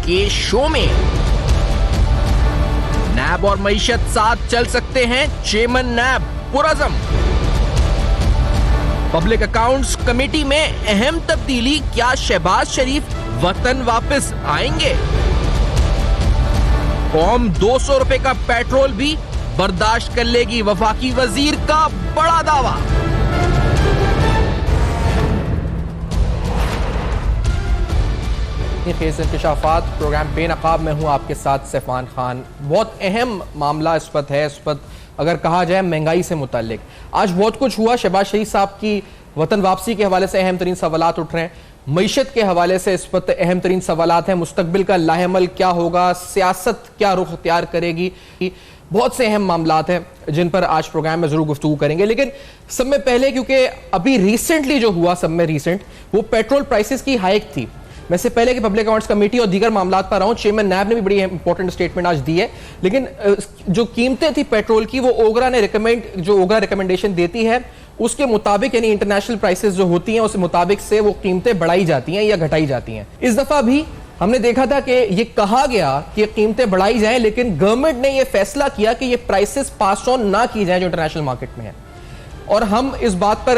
के शो में। नैब और मईशत साथ चल सकते हैं, चेयरमैन नैब पुरअज़म। पब्लिक अकाउंट्स कमेटी में अहम तब्दीली, क्या शहबाज शरीफ वतन वापस आएंगे? कौम 200 रुपए का पेट्रोल भी बर्दाश्त कर लेगी, वफाकी वजीर का बड़ा दावा। खेस इंकशाफात प्रोग्राम बेनकाब में हूं आपके साथ सैफान खान। बहुत अहम मामला इस वक्त है, इस वक्त अगर कहा जाए महंगाई से मुताल्लिक। आज बहुत कुछ हुआ, शहबाज शरीफ साहब की वतन वापसी के हवाले से अहम तरीन सवालात उठ रहे हैं, मईशत के हवाले से इस वक्त अहम तरीन सवालात हैं, मुस्तकबिल का लाहेमल क्या होगा, सियासत क्या रुख इख्तियार करेगी, बहुत से अहम मामलात हैं जिन पर आज प्रोग्राम में जरूर गुफ्तगू करेंगे। लेकिन सब में पहले, क्योंकि अभी रिसेंटली जो हुआ, सब में रिसेंट वो पेट्रोल प्राइसेस की हाइक थी। मैं से पहले कि पब्लिक अकाउंट्स कमेटी और दीगर मामलात पर आऊं, चेयरमैन नैब ने भी बड़ी इंपॉर्टेंट स्टेटमेंट आज दी है। लेकिन जो कीमतें थी पेट्रोल की, वो ओगरा ने रिकमेंडेशन देती है उसके मुताबिक, यानी इंटरनेशनल प्राइसेस जो होती हैं उस मुताबिक से वो कीमतें बढ़ाई जाती हैं या घटाई जाती हैं। इस दफा भी हमने देखा था कि ये कहा गया कि कीमतें बढ़ाई जाएं, लेकिन गवर्नमेंट ने ये फैसला किया कि ये प्राइसेस पास ऑन ना की जाए जो इंटरनेशनल मार्केट में है। और हम इस बात पर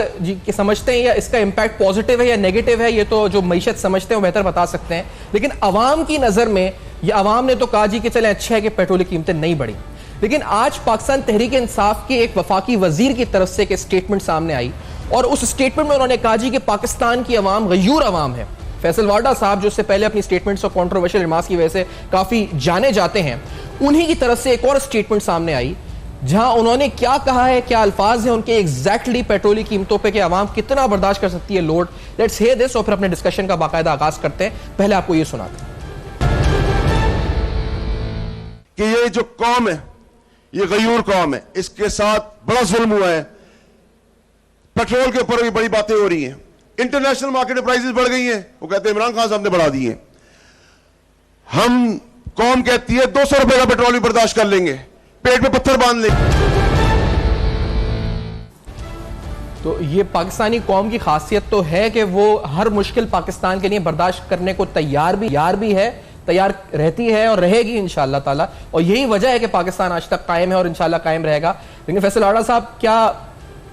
समझते हैं या इसका इंपैक्ट पॉजिटिव है या नेगेटिव है, ये तो जो मईशत समझते हैं वो बेहतर बता सकते हैं। लेकिन अवाम की नजर में, ये अवाम ने तो कहा जी कि चले अच्छा है कि पेट्रोल की कीमतें नहीं बढ़ी। लेकिन आज पाकिस्तान तहरीक इंसाफ के एक वफाकी वजीर की तरफ से एक स्टेटमेंट सामने आई और उस स्टेटमेंट में उन्होंने कहा जी कि पाकिस्तान की अवाम गयूर अवाम है। फैसल वाडा साहब जो इससे पहले अपनी स्टेटमेंट्स और कंट्रोवर्शियल रिमार्क्स की वजह से काफी जाने जाते हैं, उन्हीं की तरफ से एक और स्टेटमेंट सामने आई जहां उन्होंने क्या कहा है, क्या अल्फाज है उनके एग्जैक्टली पेट्रोल की कीमतों पे कि अवाम कितना बर्दाश्त कर सकती है लोड। लेट्स हियर दिस और फिर अपने डिस्कशन का बाकायदा आगाज करते हैं। पहले आपको ये सुनाते हैं कि ये जो कौम है, ये गयूर कौम है, इसके साथ बड़ा जुल्म हुआ है। पेट्रोल के ऊपर भी बड़ी बातें हो रही हैं, इंटरनेशनल मार्केट में प्राइसेस बढ़ गई हैं, वो कहते हैं इमरान खान साहब ने बढ़ा दी हैं। हम कौम कहती है 200 रुपए का पेट्रोल भी बर्दाश्त कर लेंगे, पेट में पत्थर बांध लेंगे। तो ये पाकिस्तानी कौम की खासियत तो है कि वो हर मुश्किल पाकिस्तान के लिए बर्दाश्त करने को तैयार भी है, तैयार रहती है और रहेगी इंशाअल्लाह ताला। और यही वजह है कि पाकिस्तान आज तक कायम है और इंशाअल्लाह कायम रहेगा। लेकिन फैसल वाडा साहब, क्या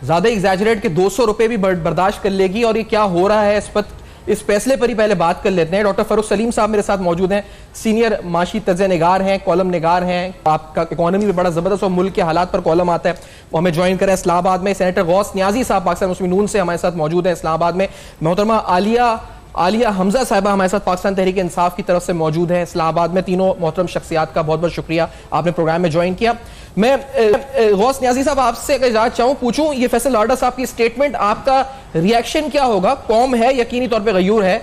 ज्यादा एग्जैजरेट के 200 रुपए भी बर्दाश्त कर लेगी और ये क्या हो रहा है इस वक्त, इस फैसले पर ही पहले बात कर लेते हैं। डॉक्टर फरूख सलीम साहब मेरे साथ मौजूद हैं, सीनियर माशी तज्ज़े निगार हैं, कॉलम निगार हैं, आपका इकोनॉमी में बड़ा जबरदस्त और मुल्क के हालात पर कॉलम आता है, वो हमें ज्वाइन करें इस्लामाबाद में। सेनेटर गौस नियाजी साहब पाकिस्तान मुस्लिम नून से हमारे साथ मौजूद हैं इस्लामाबाद में। मोहतरमा आलिया हमजा साहिबा हमारे साथ पाकिस्तान तहरीक इंसाफ की तरफ से मौजूद है इस्लामाबाद में। तीनों मोहतरम शख्सियात का बहुत बहुत शुक्रिया, आपने प्रोग्राम में ज्वाइन किया। मैं गौस नियाजी साहब आपसे अगर इजाजत चाहूं, पूछूं ये फैसल वाडा साहब की स्टेटमेंट, आपका रिएक्शन क्या होगा? कौम है, यकीनी तौर पे गयूर है,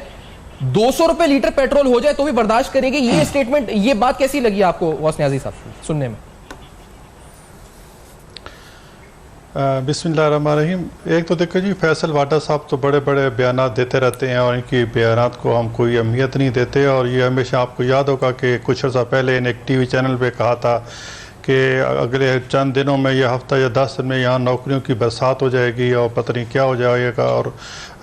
200 रुपए लीटर पेट्रोल हो जाए तो भी बर्दाश्त करेगी, ये स्टेटमेंट, ये बात कैसी लगी आपको गौस नियाजी साहब सुनने में? बिस्मिल्लाहिर्रहमानिर्रहीम। एक तो देखो जी, फैसल वाडा साहब तो बड़े बड़े बयान देते रहते हैं और इनकी बयान को हम कोई अहमियत नहीं देते। और ये हमेशा आपको याद होगा कि कुछ अर्सा पहले इन्हें एक टीवी चैनल पे कहा था कि अगले चंद दिनों में, या हफ्ता या 10 दिन में यहाँ नौकरियों की बरसात हो जाएगी और पता नहीं क्या हो जाएगा और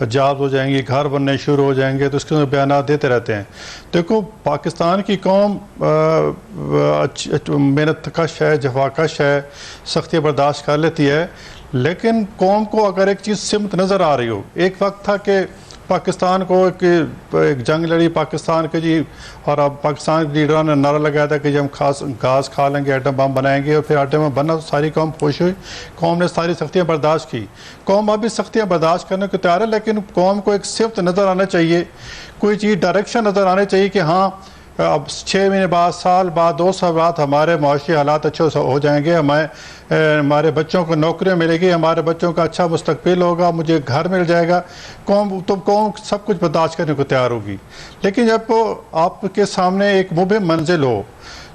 जॉब हो जाएंगी, घर बनने शुरू हो जाएंगे। तो इसके बयान देते रहते हैं। देखो, पाकिस्तान की कौम मेहनत कश है, जफाकश है, सख्तियाँ बर्दाश्त कर लेती है। लेकिन कौम को अगर एक चीज़ सिमत नज़र आ रही हो, एक वक्त था कि पाकिस्तान को एक जंग लड़ी पाकिस्तान के जी, और अब पाकिस्तान के लीडरों ने नारा लगाया था कि जब हम घास खा लेंगे एटम बम बनाएंगे, और फिर एटम बम बना तो सारी कौम खुश हुई, कौम ने सारी सख्तियाँ बर्दाश्त की। कौम अभी सख्तियाँ बर्दाश्त करने को तैयार है, लेकिन कौम को एक सिफ्त नज़र आना चाहिए, कोई चीज़ डायरेक्शन नज़र आनी चाहिए कि हाँ अब 6 महीने बाद, साल बाद, 2 साल बाद हमारे माशी हालात अच्छे हो जाएंगे, हमारे बच्चों को नौकरियाँ मिलेगी, हमारे बच्चों का अच्छा मुस्तकबिल होगा, मुझे घर मिल जाएगा। कौम सब कुछ बर्दाश्त करने को तैयार होगी। लेकिन जब आपके सामने एक मुबहिम मंजिल हो,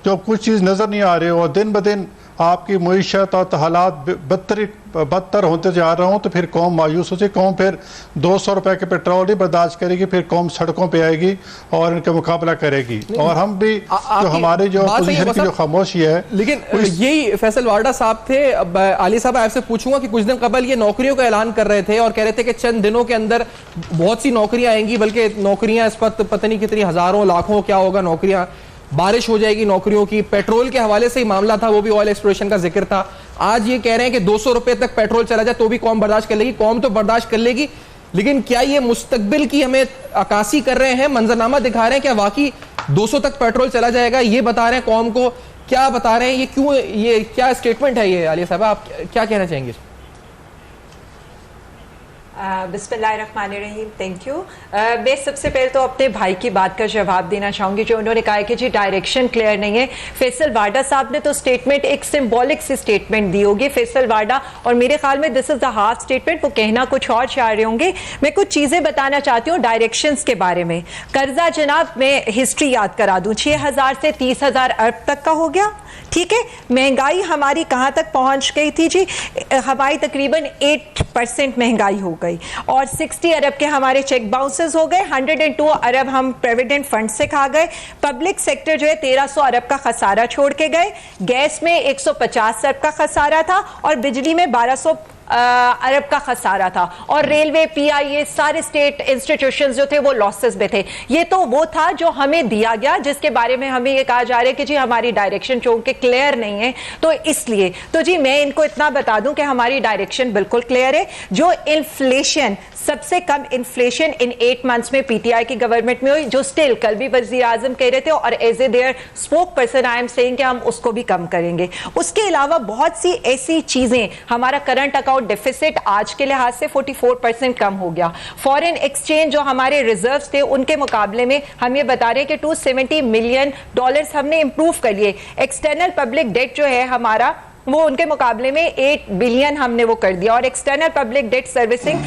जो कुछ चीज़ नज़र नहीं आ रही हो और दिन ब दिन आपकी मईशत और हालात बदतर होते जा रहे हों तो फिर कौम मायूस हो जाए, कौम फिर 200 रुपए के पेट्रोल नहीं बर्दाश्त करेगी, फिर कौम सड़कों पे आएगी और इनका मुकाबला करेगी। और हम भी जो हमारी जो पोजीशन की जो खामोशी है, लेकिन यही फैसल वाडा साहब थे। अब आली साहब आपसे पूछूंगा कि कुछ दिन कबल ये नौकरियों का ऐलान कर रहे थे और कह रहे थे कि चंद दिनों के अंदर बहुत सी नौकरियां आएंगी, बल्कि नौकरियां इस वक्त पता नहीं कितनी हजारों लाखों क्या होगा नौकरियां, बारिश हो जाएगी नौकरियों की। पेट्रोल के हवाले से ही मामला था, वो भी ऑयल एक्सप्लोरेशन का जिक्र था। आज ये कह रहे हैं कि 200 रुपए तक पेट्रोल चला जाए तो भी कौम बर्दाश्त कर लेगी। कौम तो बर्दाश्त कर लेगी, लेकिन क्या ये मुस्तकबिल की हमें अक्कासी कर रहे हैं, मंजरनामा दिखा रहे हैं, क्या वाकई 200 तक पेट्रोल चला जाएगा, ये बता रहे हैं कौम को? क्या बता रहे हैं ये, क्यों, ये क्या स्टेटमेंट है ये? आलिया साहब आप क्या कहना चाहेंगे? बिस्मिल्लाहिर्रहमानिर्रहीम, थैंक यू। मैं सबसे पहले तो अपने भाई की बात का जवाब देना चाहूंगी जो उन्होंने कहा कि जी डायरेक्शन क्लियर नहीं है। फैसल वाडा साहब ने तो स्टेटमेंट एक सिंबॉलिक सी स्टेटमेंट दी होगी फैसल वाडा, और मेरे ख्याल में this is the half statement, वो कहना कुछ और चाह रहे होंगे। मैं कुछ चीजें बताना चाहती हूँ डायरेक्शंस के बारे में। कर्जा जनाब, मैं हिस्ट्री याद करा दूं, 6000 से 30,000 अरब तक का हो गया, ठीक है। महंगाई हमारी कहां तक पहुंच गई थी जी? हमारी तकरीबन 8% महंगाई हो गई और 60 अरब के हमारे चेक बाउंसेस हो गए, 102 अरब हम प्रोविडेंट फंड से खा गए। पब्लिक सेक्टर जो है 1300 अरब का खसारा छोड़ के गए। गैस में 150 अरब का खसारा था और बिजली में 1200 अरब का खसारा था, और रेलवे, पीआईए, सारे स्टेट इंस्टीट्यूशंस जो थे वो लॉसेस में थे। ये तो वो था जो हमें दिया गया, जिसके बारे में हमें ये कहा जा रहा है कि जी हमारी डायरेक्शन चूंकि क्लियर नहीं है तो इसलिए। तो जी मैं इनको इतना बता दूं कि हमारी डायरेक्शन बिल्कुल क्लियर है। जो इन्फ्लेशन, सबसे कम इन्फ्लेशन इन 8 मंथ्स में पीटीआई की गवर्नमेंट में हुई, जो स्टिल कल भी वजीर आजम कह रहे थे और as a their spokesperson I am saying कि हम उसको भी कम करेंगे। उसके अलावा बहुत सी ऐसी चीजें, हमारा करंट अकाउंट डेफिसिट आज के लिहाज से 44% कम हो गया। फॉरेन एक्सचेंज जो हमारे रिजर्व्स थे उनके मुकाबले में हम ये बता रहे हैं कि $270 मिलियन हमने इंप्रूव कर लिए। एक्सटर्नल पब्लिक डेट जो है हमारा वो उनके मुकाबले में 8 बिलियन हमने वो कर दिया, और external public debt servicing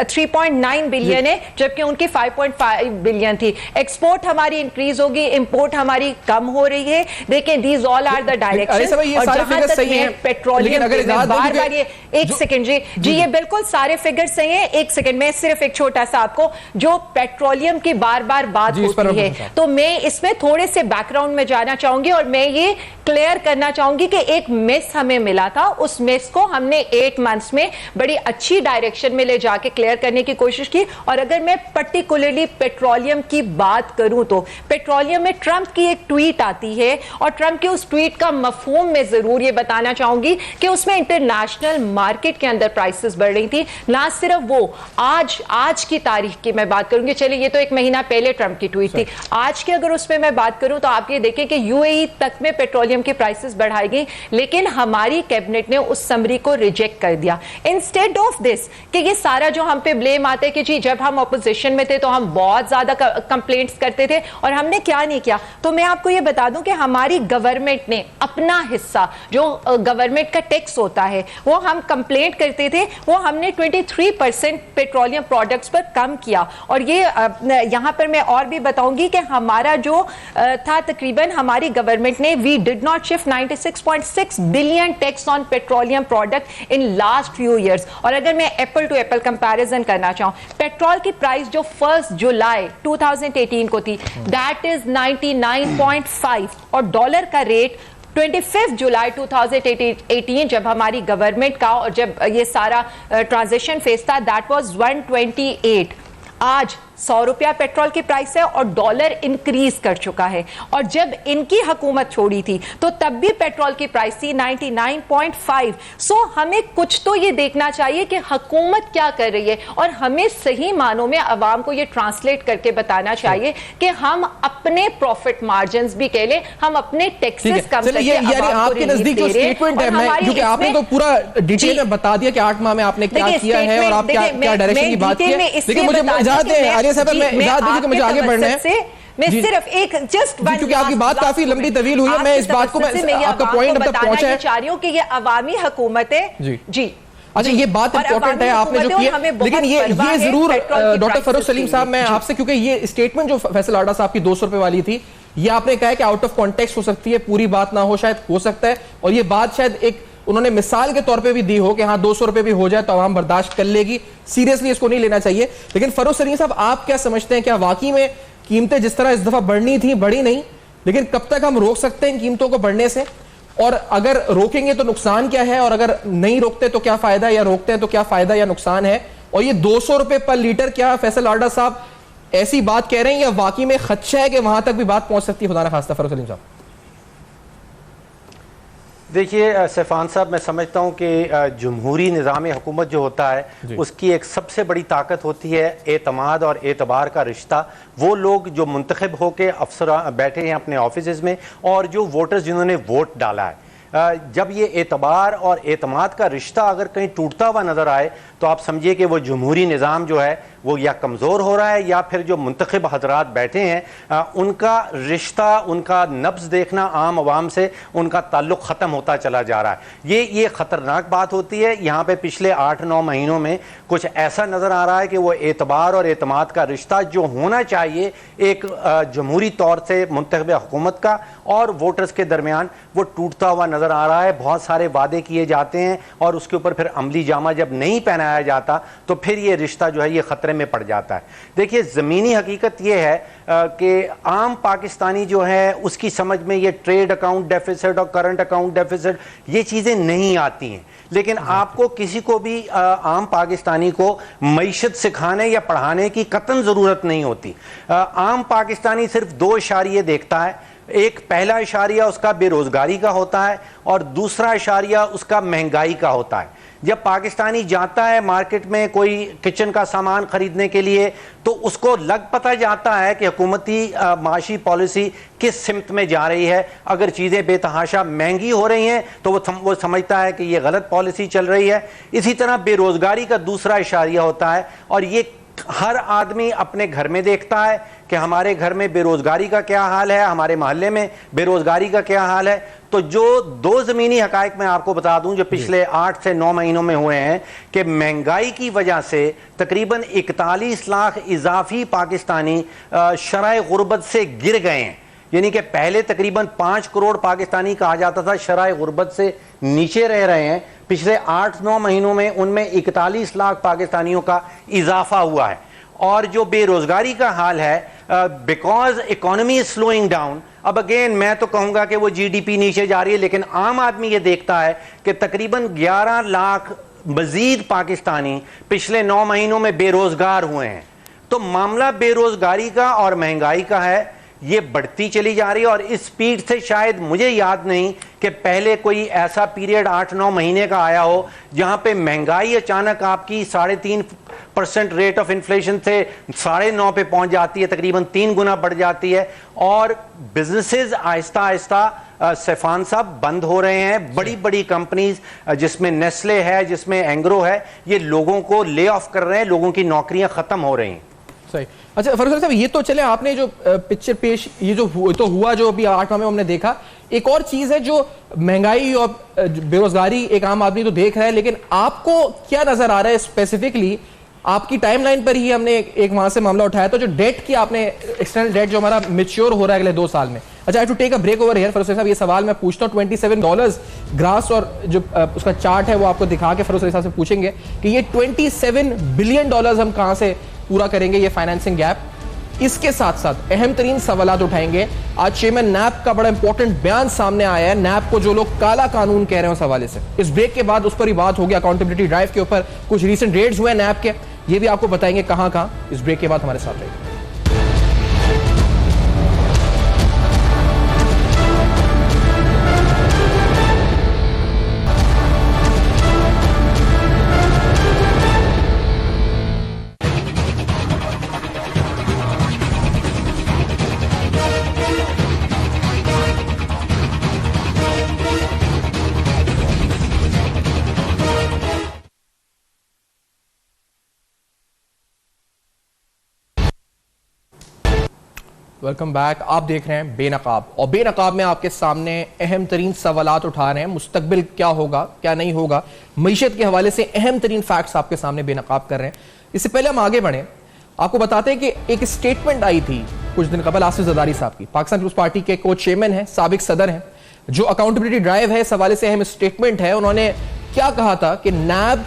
3.9 billion है जबकि उनकी 5.5 बिलियन थी। एक्सपोर्ट हमारी इंक्रीज होगी, इंपोर्ट हमारी कम हो रही है। देखिए these all are the direction. और जहां तक है पेट्रोलियम, बार बार ये एक सेकंड जी ये बिल्कुल सारे फिगर सही है। एक सेकंड में सिर्फ एक छोटा सा आपको, जो पेट्रोलियम की बार बार बात होती है तो मैं इसमें थोड़े से बैकग्राउंड में जाना चाहूंगी और मैं ये क्लियर करना चाहूंगी कि एक मिस हमें मिला था, उस मिस को हमने 8 मंथ्स में बड़ी अच्छी डायरेक्शन में ले जाके क्लियर करने की कोशिश की। और अगर मैं पर्टिकुलरली पेट्रोलियम की बात करूं तो पेट्रोलियम में ट्रंप की एक ट्वीट आती है और ट्रंप के उस ट्वीट का मफहूम मैं जरूर ये बताना चाहूंगी कि उसमें इंटरनेशनल मार्केट के अंदर प्राइसेस बढ़ रही थी। ना सिर्फ वो, आज की तारीख की मैं बात करूंगी, चलिए ये तो 1 महीना पहले ट्रंप की ट्वीट थी, आज की अगर उसमें मैं बात करूं तो आप ये देखें कि यूएई तक में पेट्रोलियम की प्राइसेस बढ़ाई गई, लेकिन हमारी कैबिनेट ने उस समरी को रिजेक्ट कर दिया। इंस्टेड ऑफ दिस कि ये सारा जो हम पे ब्लेम आते कि जी जब हम ऑपोजिशन में थे तो हम बहुत ज्यादा कंप्लेंट्स करते थे और हमने क्या नहीं किया, तो मैं आपको ये बता दूं कि हमारी गवर्नमेंट ने अपना हिस्सा जो गवर्नमेंट का टैक्स होता है वो हम कंप्लेंट करते थे, वो हमने 23% पेट्रोलियम प्रोडक्ट्स पर कम किया। और ये यहां पर मैं और भी बताऊंगी कि हमारा जो था तकरीबन हमारी गवर्नमेंट ने we did not shift 96.6 billion tax on petroleum product in last few years. और अगर मैं एप्पल टू एप्पल कंपैरिजन करना चाहूं, पेट्रोल की प्राइस जो 1 जुलाई 2018 को थी दैट इज 99.5 और डॉलर का रेट 25 जुलाई 2018 जब हमारी गवर्नमेंट का और जब ये सारा ट्रांजिशन फेज था दैट वाज 128। आज 100 रुपया पेट्रोल की प्राइस है और डॉलर इंक्रीज कर चुका है। और जब इनकी हुकूमत छोड़ी थी तो तब भी पेट्रोल की प्राइस थी 99.5। सो हमें कुछ तो ये देखना चाहिए कि हुकूमत क्या कर रही है और हमें सही मानों में अवाम को ये ट्रांसलेट करके बताना चाहिए कि हम अपने प्रॉफिट मार्जिन भी कह ले, हम अपने टैक्सेस कम करके आपके नजदीक जो स्टेटमेंट है, क्योंकि आपने तो पूरा डिटेल में बता दिया कि 8 माह में आपने क्या किया है और आप क्या डायरेक्शन की बात की है, लेकिन मुझे इजाजत दें साहब, मैं इजाजत दीजिए कि मुझे आगे बढ़ना है। मैं सिर्फ एक जस्ट क्योंकि आपकी बात काफी लंबी तवील हुई है, मैं इस बात को आपका पॉइंट अब तक पहुंचा है, चाह रही हूं कि ये अवामी हुकूमत है जी। अच्छा ये बात इंपॉर्टेंट है आपने जो किया, लेकिन ये जरूर डॉक्टर फरूख सलीम साहब मैं आपसे, क्योंकि ये स्टेटमेंट जो फैसल वाडा साहब की 200 रुपए वाली थी ये आपने कहा है कि आउट ऑफ कॉन्टेक्स्ट हो सकती है, पूरी बात ना हो, शायद हो सकता है, और ये बात शायद एक उन्होंने मिसाल के तौर पे भी दी हो कि हाँ 200 रुपए भी हो जाए तो आवाम बर्दाश्त कर लेगी, सीरियसली इसको नहीं लेना चाहिए। लेकिन फरोख सलीम साहब, आप क्या समझते हैं, क्या वाकई में कीमतें जिस तरह इस दफा बढ़नी थी बढ़ी नहीं, लेकिन कब तक हम रोक सकते हैं इन कीमतों को बढ़ने से, और अगर रोकेंगे तो नुकसान क्या है, और अगर नहीं रोकते तो क्या फायदा, या रोकते हैं तो क्या फायदा या नुकसान है? और ये 200 रुपए पर लीटर, क्या फैसल वाडा साहब ऐसी बात कह रहे हैं या वाकई में खदशा है कि वहां तक भी बात पहुंच सकती है? खुदा ना खास्ता फरोख सलीम साहब। देखिए सैफान साहब, मैं समझता हूँ कि जमहूरी निज़ाम हुकूमत जो होता है उसकी एक सबसे बड़ी ताकत होती है एतमाद और एतबार का रिश्ता। वो लोग जो मुंतखब होकर अफसर बैठे हैं अपने ऑफिस में, और जो वोटर्स जिन्होंने वोट डाला है, जब ये एतबार और एतमाद का रिश्ता अगर कहीं टूटता हुआ नज़र आए तो आप समझिए कि वो जमहूरी निज़ाम जो है वो या कमज़ोर हो रहा है, या फिर जो मुंतखब हजरात बैठे हैं उनका रिश्ता, उनका नब्ज़ देखना आम आवाम से, उनका ताल्लुक़ ख़त्म होता चला जा रहा है। ये ख़तरनाक बात होती है। यहाँ पे पिछले 8-9 महीनों में कुछ ऐसा नज़र आ रहा है कि वो एतबार और एतमाद का रिश्ता जो होना चाहिए एक जमहूरी तौर से मुंतखब हुकूमत का और वोटर्स के दरमियान, वो टूटता हुआ नज़र आ रहा है। बहुत सारे वादे किए जाते हैं और उसके ऊपर फिर अमली जामा जब नहीं पहनाया जाता तो फिर ये रिश्ता जो है ये खतरे में पड़ जाता है। देखिए ज़मीनी हकीकत ये है कि आम पाकिस्तानी जो है उसकी समझ में ये ट्रेड अकाउंट डेफिसिट और करंट अकाउंट डेफिसिट ये चीज़ें नहीं आती हैं। लेकिन आपको किसी को भी आम पाकिस्तानी को मईशत सिखाने या पढ़ाने की कतई ज़रूरत नहीं होती। आम पाकिस्तानी सिर्फ 2 इशारे देखता है। एक पहला इशारिया उसका बेरोजगारी का होता है और दूसरा इशारिया उसका महंगाई का होता है। जब पाकिस्तानी जाता है मार्केट में कोई किचन का सामान खरीदने के लिए तो उसको लग पता जाता है कि हुकूमती माशी पॉलिसी किस सिमत में जा रही है। अगर चीज़ें बेतहाशा महंगी हो रही हैं तो वो समझता है कि ये गलत पॉलिसी चल रही है। इसी तरह बेरोजगारी का दूसरा इशारिया होता है, और ये हर आदमी अपने घर में देखता है कि हमारे घर में बेरोजगारी का क्या हाल है, हमारे मोहल्ले में बेरोजगारी का क्या हाल है। तो जो 2 ज़मीनी हकायक मैं आपको बता दूं जो पिछले 8 से 9 महीनों में हुए हैं कि महंगाई की वजह से तकरीबन 41 लाख इजाफी पाकिस्तानी शरह गुर्बत से गिर गए हैं। यानी कि पहले तकरीबन 5 करोड़ पाकिस्तानी कहा जाता था शरह गुर्बत से नीचे रह रहे हैं। पिछले 8-9 महीनों में उनमें 41 लाख पाकिस्तानियों का इजाफा हुआ है। और जो बेरोजगारी का हाल है, because economy is slowing down, अब अगेन मैं तो कहूंगा कि वो जीडीपी नीचे जा रही है, लेकिन आम आदमी ये देखता है कि तकरीबन 11 लाख मजीद पाकिस्तानी पिछले 9 महीनों में बेरोजगार हुए हैं। तो मामला बेरोजगारी का और महंगाई का है, ये बढ़ती चली जा रही है। और इस स्पीड से शायद मुझे याद नहीं कि पहले कोई ऐसा पीरियड 8-9 महीने का आया हो जहां पे महंगाई अचानक आपकी 3.5% रेट ऑफ इन्फ्लेशन से 9.5 पे पहुंच जाती है, तकरीबन 3 गुना बढ़ जाती है। और बिजनेसेस आहिस्ता आहिस्ता सैफान साहब बंद हो रहे हैं। बड़ी बड़ी कंपनीज जिसमें नेस्ले है, जिसमें एंग्रो है, ये लोगों को ले ऑफ कर रहे हैं, लोगों की नौकरियां खत्म हो रही हैं। सही। अच्छा फरोख साहब, ये तो चले आपने जो पिक्चर पेश, ये जो तो हुआ जो अभी 8 माह में हमने देखा। एक और चीज है जो महंगाई और बेरोजगारी एक आम आदमी तो देख रहा है, लेकिन आपको क्या नजर आ रहा है स्पेसिफिकली? आपकी टाइमलाइन पर ही हमने एक वहां से मामला उठाया था, जो डेट की आपने एक्सटर्नल डेट जो हमारा मैच्योर हो रहा है अगले 2 साल में। अच्छा, I to take a break over here. Farokh साहब, ये सवाल मैं पूछता हूँ $27 ग्रास, और जो उसका चार्ट है वो आपको दिखा के फरोख साहब से पूछेंगे कि ये $27 बिलियन हम कहां से पूरा करेंगे ये फाइनेंसिंग गैप। इसके साथ साथ अहम तरीन सवाल उठाएंगे। आज चेयरमैन नैप का बड़ा इंपॉर्टेंट बयान सामने आया है, नैप को जो लोग काला कानून कह रहे हैं उस हवाले से। इस ब्रेक के बाद उस पर ही बात होगी। अकाउंटेबिलिटी ड्राइव के ऊपर कुछ रीसेंट रेड्स हुए नैप के, ये भी आपको बताएंगे कहां कहां। इस ब्रेक के बाद हमारे साथ रहेंगे। Welcome back. आप देख रहे हैं बेनकाब, और बेनकाब में आपके सामने अहम तरीन सवालात उठा रहे हैं। मुस्तकबिल क्या होगा, क्या नहीं होगा, मईशत के हवाले से अहम तरीन फैक्ट्स आपके सामने बेनकाब कर रहे हैं। इससे पहले हम आगे बढ़ें, आपको बताते हैं कि एक स्टेटमेंट आई थी कुछ दिन कबल आसिफ जरदारी साहब की, पाकिस्तान पीपल्स पार्टी के को चेयरमैन है, साबिक सदर हैं, जो अकाउंटेबिलिटी ड्राइव है इस हवाले से अहम स्टेटमेंट है। उन्होंने क्या कहा था कि नैब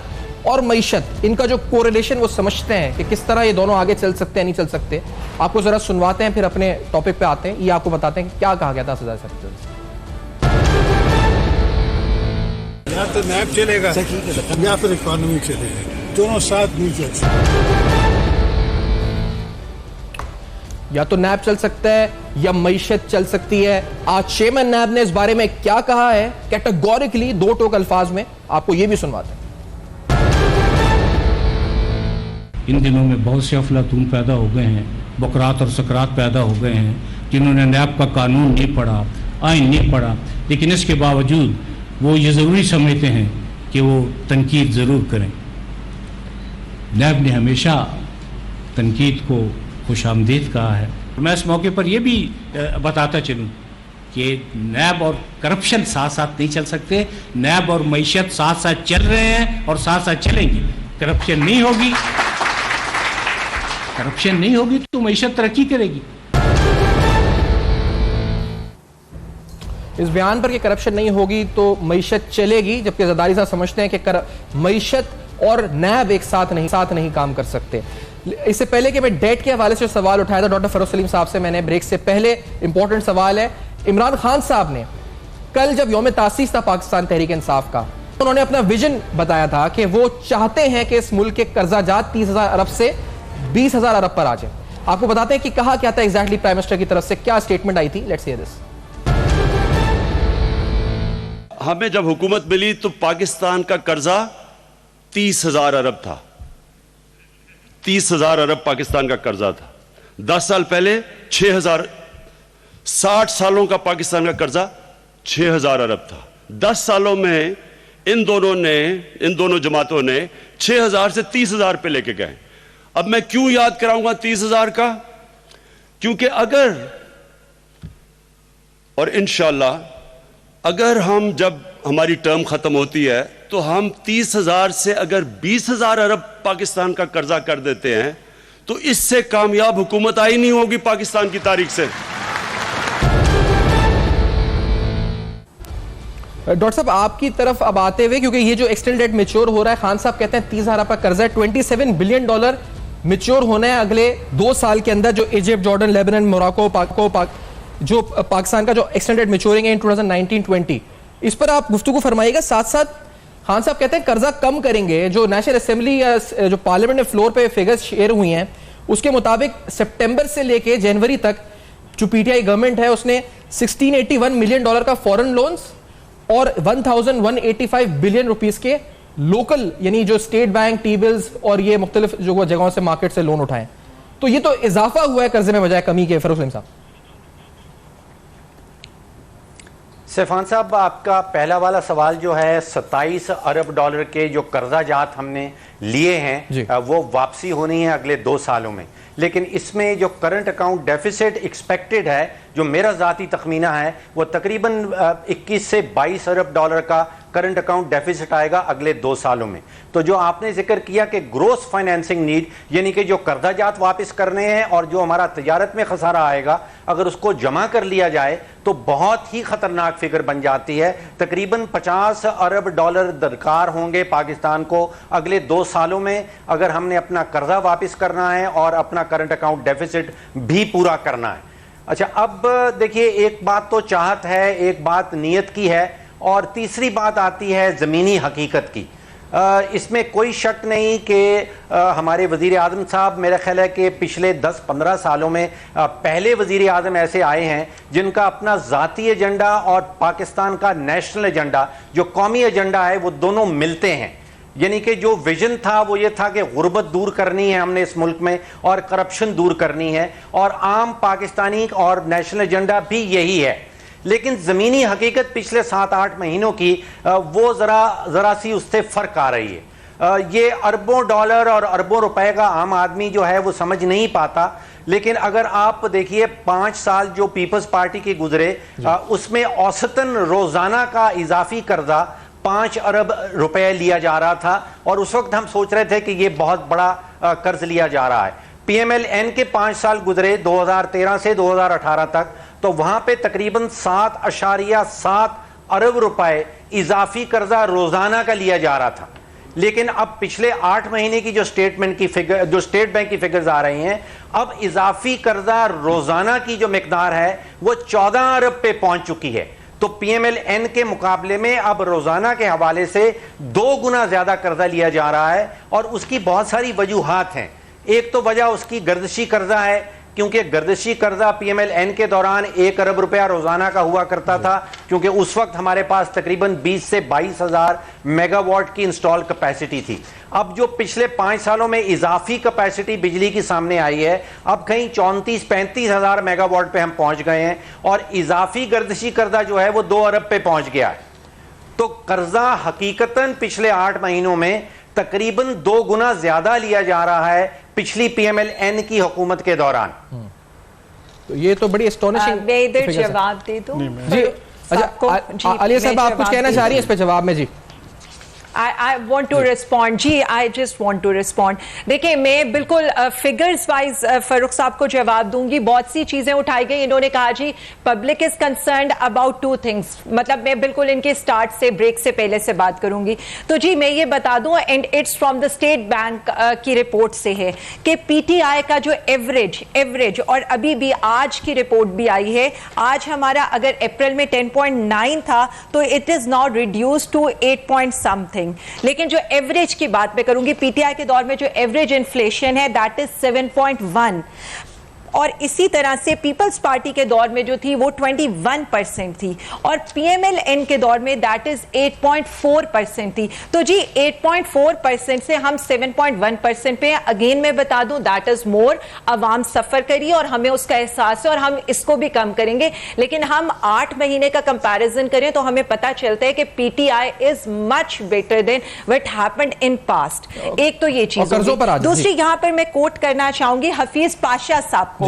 और मईशत, इनका जो कोरिलेशन वो समझते हैं कि किस तरह ये दोनों आगे चल सकते हैं, नहीं चल सकते। आपको जरा सुनवाते हैं, फिर अपने टॉपिक पे आते हैं। ये आपको बताते हैं कि क्या कहा गया था सदा साहब। या तो नैब चलेगा या फिर इकोनॉमी चलेगा, दोनों साथ नहीं चल सकते। या तो नैब चल सकता है या मईशत चल सकती है। आज चेयरमैन नैब ने इस बारे में क्या कहा है कैटेगोरिकली, दो टोक अल्फाज में, आपको ये भी सुनवाते हैं। इन दिनों में बहुत से अफलातून पैदा हो गए हैं, बकरात और सकरात पैदा हो गए हैं, जिन्होंने नैब का कानून नहीं पढ़ा, आइन नहीं पढ़ा, लेकिन इसके बावजूद वो ये ज़रूरी समझते हैं कि वो तनकीद ज़रूर करें। नैब ने हमेशा तनकीद को खुशामदीद कहा है। मैं इस मौके पर यह भी बताता चलूँ कि नैब और करप्शन साथ साथ नहीं चल सकते। नैब और मईशत साथ साथ चल रहे हैं और साथ साथ चलेंगे। करप्शन नहीं होगी, करप्शन नहीं होगी तो मईशत तरक्की करेगी। इस बयान पर कि करप्शन नहीं होगी तो मईशत चलेगी, जबकि जरदारी साहब समझते हैं कि मईशत और नैब एक साथ नहीं काम कर सकते। इससे पहले कि मैं डेट के हवाले से सवाल उठाया था डॉक्टर फरोज सलीम साहब से, मैंने ब्रेक से पहले इंपॉर्टेंट सवाल है। इमरान खान साहब ने कल जब यौम तासीस था पाकिस्तान तहरीक इंसाफ का, उन्होंने अपना विजन बताया था कि वो चाहते हैं कि इस मुल्क के कर्जाजात 30,000 अरब से 20,000 अरब पर आ जाए। आपको बताते हैं कि कहा क्या था एग्जैक्टली प्राइम मिनिस्टर की तरफ से, क्या स्टेटमेंट आई थी। Let's hear this. हमें जब हुकूमत मिली तो पाकिस्तान का कर्जा 30,000 अरब था। 30,000 अरब पाकिस्तान का कर्जा था। 10 साल पहले 6,000, 60 सालों का पाकिस्तान का कर्जा 6,000 अरब था। 10 सालों में इन दोनों जमातों ने 6,000 से 30,000 पे लेके गए। अब मैं क्यों याद कराऊंगा 30,000 का? क्योंकि और इंशाल्लाह अगर हम, जब हमारी टर्म खत्म होती है तो हम 30,000 से अगर 20,000 अरब पाकिस्तान का कर्जा कर देते हैं तो इससे कामयाब हुकूमत आई नहीं होगी पाकिस्तान की तारीख से। डॉक्टर साहब आपकी तरफ अब आते हुए, क्योंकि ये जो एक्सटेंड डेट मैच्योर हो रहा है, खान साहब कहते हैं 30,000 अरब का कर्जा है, $27 बिलियन मैच्योर होना है अगले 2 साल के अंदर, जो इजिप्ट, जॉर्डन, लेबनान, मोरक्को, जो पाकिस्तान का जो एक्सटेंडेड मैच्योरिंग है इन 2019-20, इस पर आप गुफ्तगू फरमाइएगा। साथ साथ खान साहब कहते हैं कर्जा कम करेंगे। जो नेशनल असेंबली या जो पार्लियामेंट में फ्लोर पे फिगर्स शेयर हुई हैं उसके मुताबिक सितंबर से लेके जनवरी तक जो पीटीआई गवर्नमेंट है उसने $1681 मिलियन का फॉरेन लोन्स और 1,185 बिलियन रुपीस के लोकल, यानी जो स्टेट बैंक, टी बिल्स और ये मुख्तलिफ जो जगहों से मार्केट से लोन उठाएं। तो ये तो इजाफा हुआ है कर्जे में बजाय कमी के। फरोज साहब, सैफान साहब, आपका पहला वाला सवाल जो है 27 अरब डॉलर के जो कर्जाजात हमने लिए हैं वो वापसी होनी है अगले 2 सालों में। लेकिन इसमें जो करंट अकाउंट डेफिसिट एक्सपेक्टेड है, जो मेरा ज़ाती तखमीना है, वो तकरीबन 21 से 22 अरब डॉलर का करंट अकाउंट डेफिसिट आएगा अगले 2 सालों में। तो जो आपने जिक्र किया कि ग्रोस फाइनेंसिंग नीड, यानी कि जो कर्जाजात वापस करने हैं और जो हमारा तिजारत में खसारा आएगा, अगर उसको जमा कर लिया जाए तो बहुत ही खतरनाक फिगर बन जाती है। तकरीबन 50 अरब डॉलर दरकार होंगे पाकिस्तान को अगले 2 सालों में, अगर हमने अपना कर्जा वापस करना है और अपना करंट अकाउंट डेफिसिट भी पूरा करना है। अच्छा, अब देखिए, एक बात तो चाहत है, एक बात नीयत की है, और तीसरी बात आती है ज़मीनी हकीकत की। इसमें कोई शक नहीं कि हमारे वज़ीर आज़म साहब, मेरा ख्याल है कि पिछले 10-15 सालों में पहले वज़ीर आज़म ऐसे आए हैं जिनका अपना ज़ाती एजेंडा और पाकिस्तान का नेशनल एजेंडा, जो कौमी एजेंडा है, वो दोनों मिलते हैं। यानी कि जो विजन था वो ये था कि गुर्बत दूर करनी है हमने इस मुल्क में और करप्शन दूर करनी है, और आम पाकिस्तानी और नेशनल एजेंडा भी यही है। लेकिन ज़मीनी हकीकत पिछले 7-8 महीनों की वो ज़रा सी उससे फ़र्क आ रही है। ये अरबों डॉलर और अरबों रुपए का आम आदमी जो है वो समझ नहीं पाता। लेकिन अगर आप देखिए 5 साल जो पीपल्स पार्टी के गुजरे, उसमें औसतन रोज़ाना का इजाफी कर्जा 5 अरब रुपए लिया जा रहा था, और उस वक्त हम सोच रहे थे कि ये बहुत बड़ा कर्ज लिया जा रहा है। पीएमएलएन के 5 साल गुजरे 2013 से 2018 तक, तो वहां पे तकरीबन 7.7 अरब रुपए इजाफी कर्जा रोजाना का लिया जा रहा था। लेकिन अब पिछले 8 महीने की जो स्टेट बैंक की फिगर्स आ रही हैं, अब इजाफी कर्जा रोजाना की जो मिकदार है वो 14 अरब पे पहुंच चुकी है। तो पीएमएलएन के मुकाबले में अब रोजाना के हवाले से 2 गुना ज्यादा कर्जा लिया जा रहा है, और उसकी बहुत सारी वजूहात हैं। एक तो वजह उसकी गर्दिशी कर्जा है, क्योंकि गर्दिशी कर्जा पीएमएलएन के दौरान 1 अरब रुपया रोजाना का हुआ करता था, क्योंकि उस वक्त हमारे पास तकरीबन 20 से 22 हजार मेगावाट की इंस्टॉल कैपेसिटी थी। अब जो पिछले 5 सालों में इजाफी कैपेसिटी बिजली की सामने आई है, अब कहीं 34-35 हजार मेगावाट पे हम पहुंच गए हैं, और इजाफी गर्दिशी कर्जा जो है वो 2 अरब पे पहुंच गया है। तो कर्जा हकीकतन पिछले 8 महीनों में तकरीबन 2 गुना ज्यादा लिया जा रहा है पिछली पीएमएलएन की हुकूमत के दौरान। तो ये तो बड़ी एस्टोनिशिंग। मैं इधर जवाब दे दूं जी। अच्छा, आलिया साहब आप कुछ कहना चाह रही हैं इस पे जवाब में? जी I want to respond. Ji, I just want to respond. देखिए, मैं बिल्कुल फिगर्स वाइज फरूख साहब को जवाब दूंगी। बहुत सी चीजें उठाई गई। इन्होंने कहा जी public is concerned about 2 things. मतलब मैं बिल्कुल इनके स्टार्ट से, ब्रेक से पहले से बात करूंगी। तो जी मैं ये बता दूं, and it's from the state bank की रिपोर्ट से है कि पीटीआई का जो एवरेज और अभी भी आज की रिपोर्ट भी आई है, आज हमारा अगर अप्रैल में 10.9 था तो it is now reduce to 8 point something. लेकिन जो एवरेज की बात मैं करूंगी, पीटीआई के दौर में जो एवरेज इन्फ्लेशन है दैट इज 7.1, और इसी तरह से पीपल्स पार्टी के दौर में जो थी वो 21% थी, और पीएमएलएन के दौर में दैट इज 8.4% थी। तो जी 8.4% से हम 7.1% पे, अगेन मैं बता दूं दैट इज मोर। अवाम सफर करिए और हमें उसका एहसास है, और हम इसको भी कम करेंगे। लेकिन हम 8 महीने का कंपैरिजन करें तो हमें पता चलता है कि PTI is much better than what happened in past. एक तो ये चीज। दूसरी यहां पर मैं कोट करना चाहूंगी हफीज पाशा साहब को।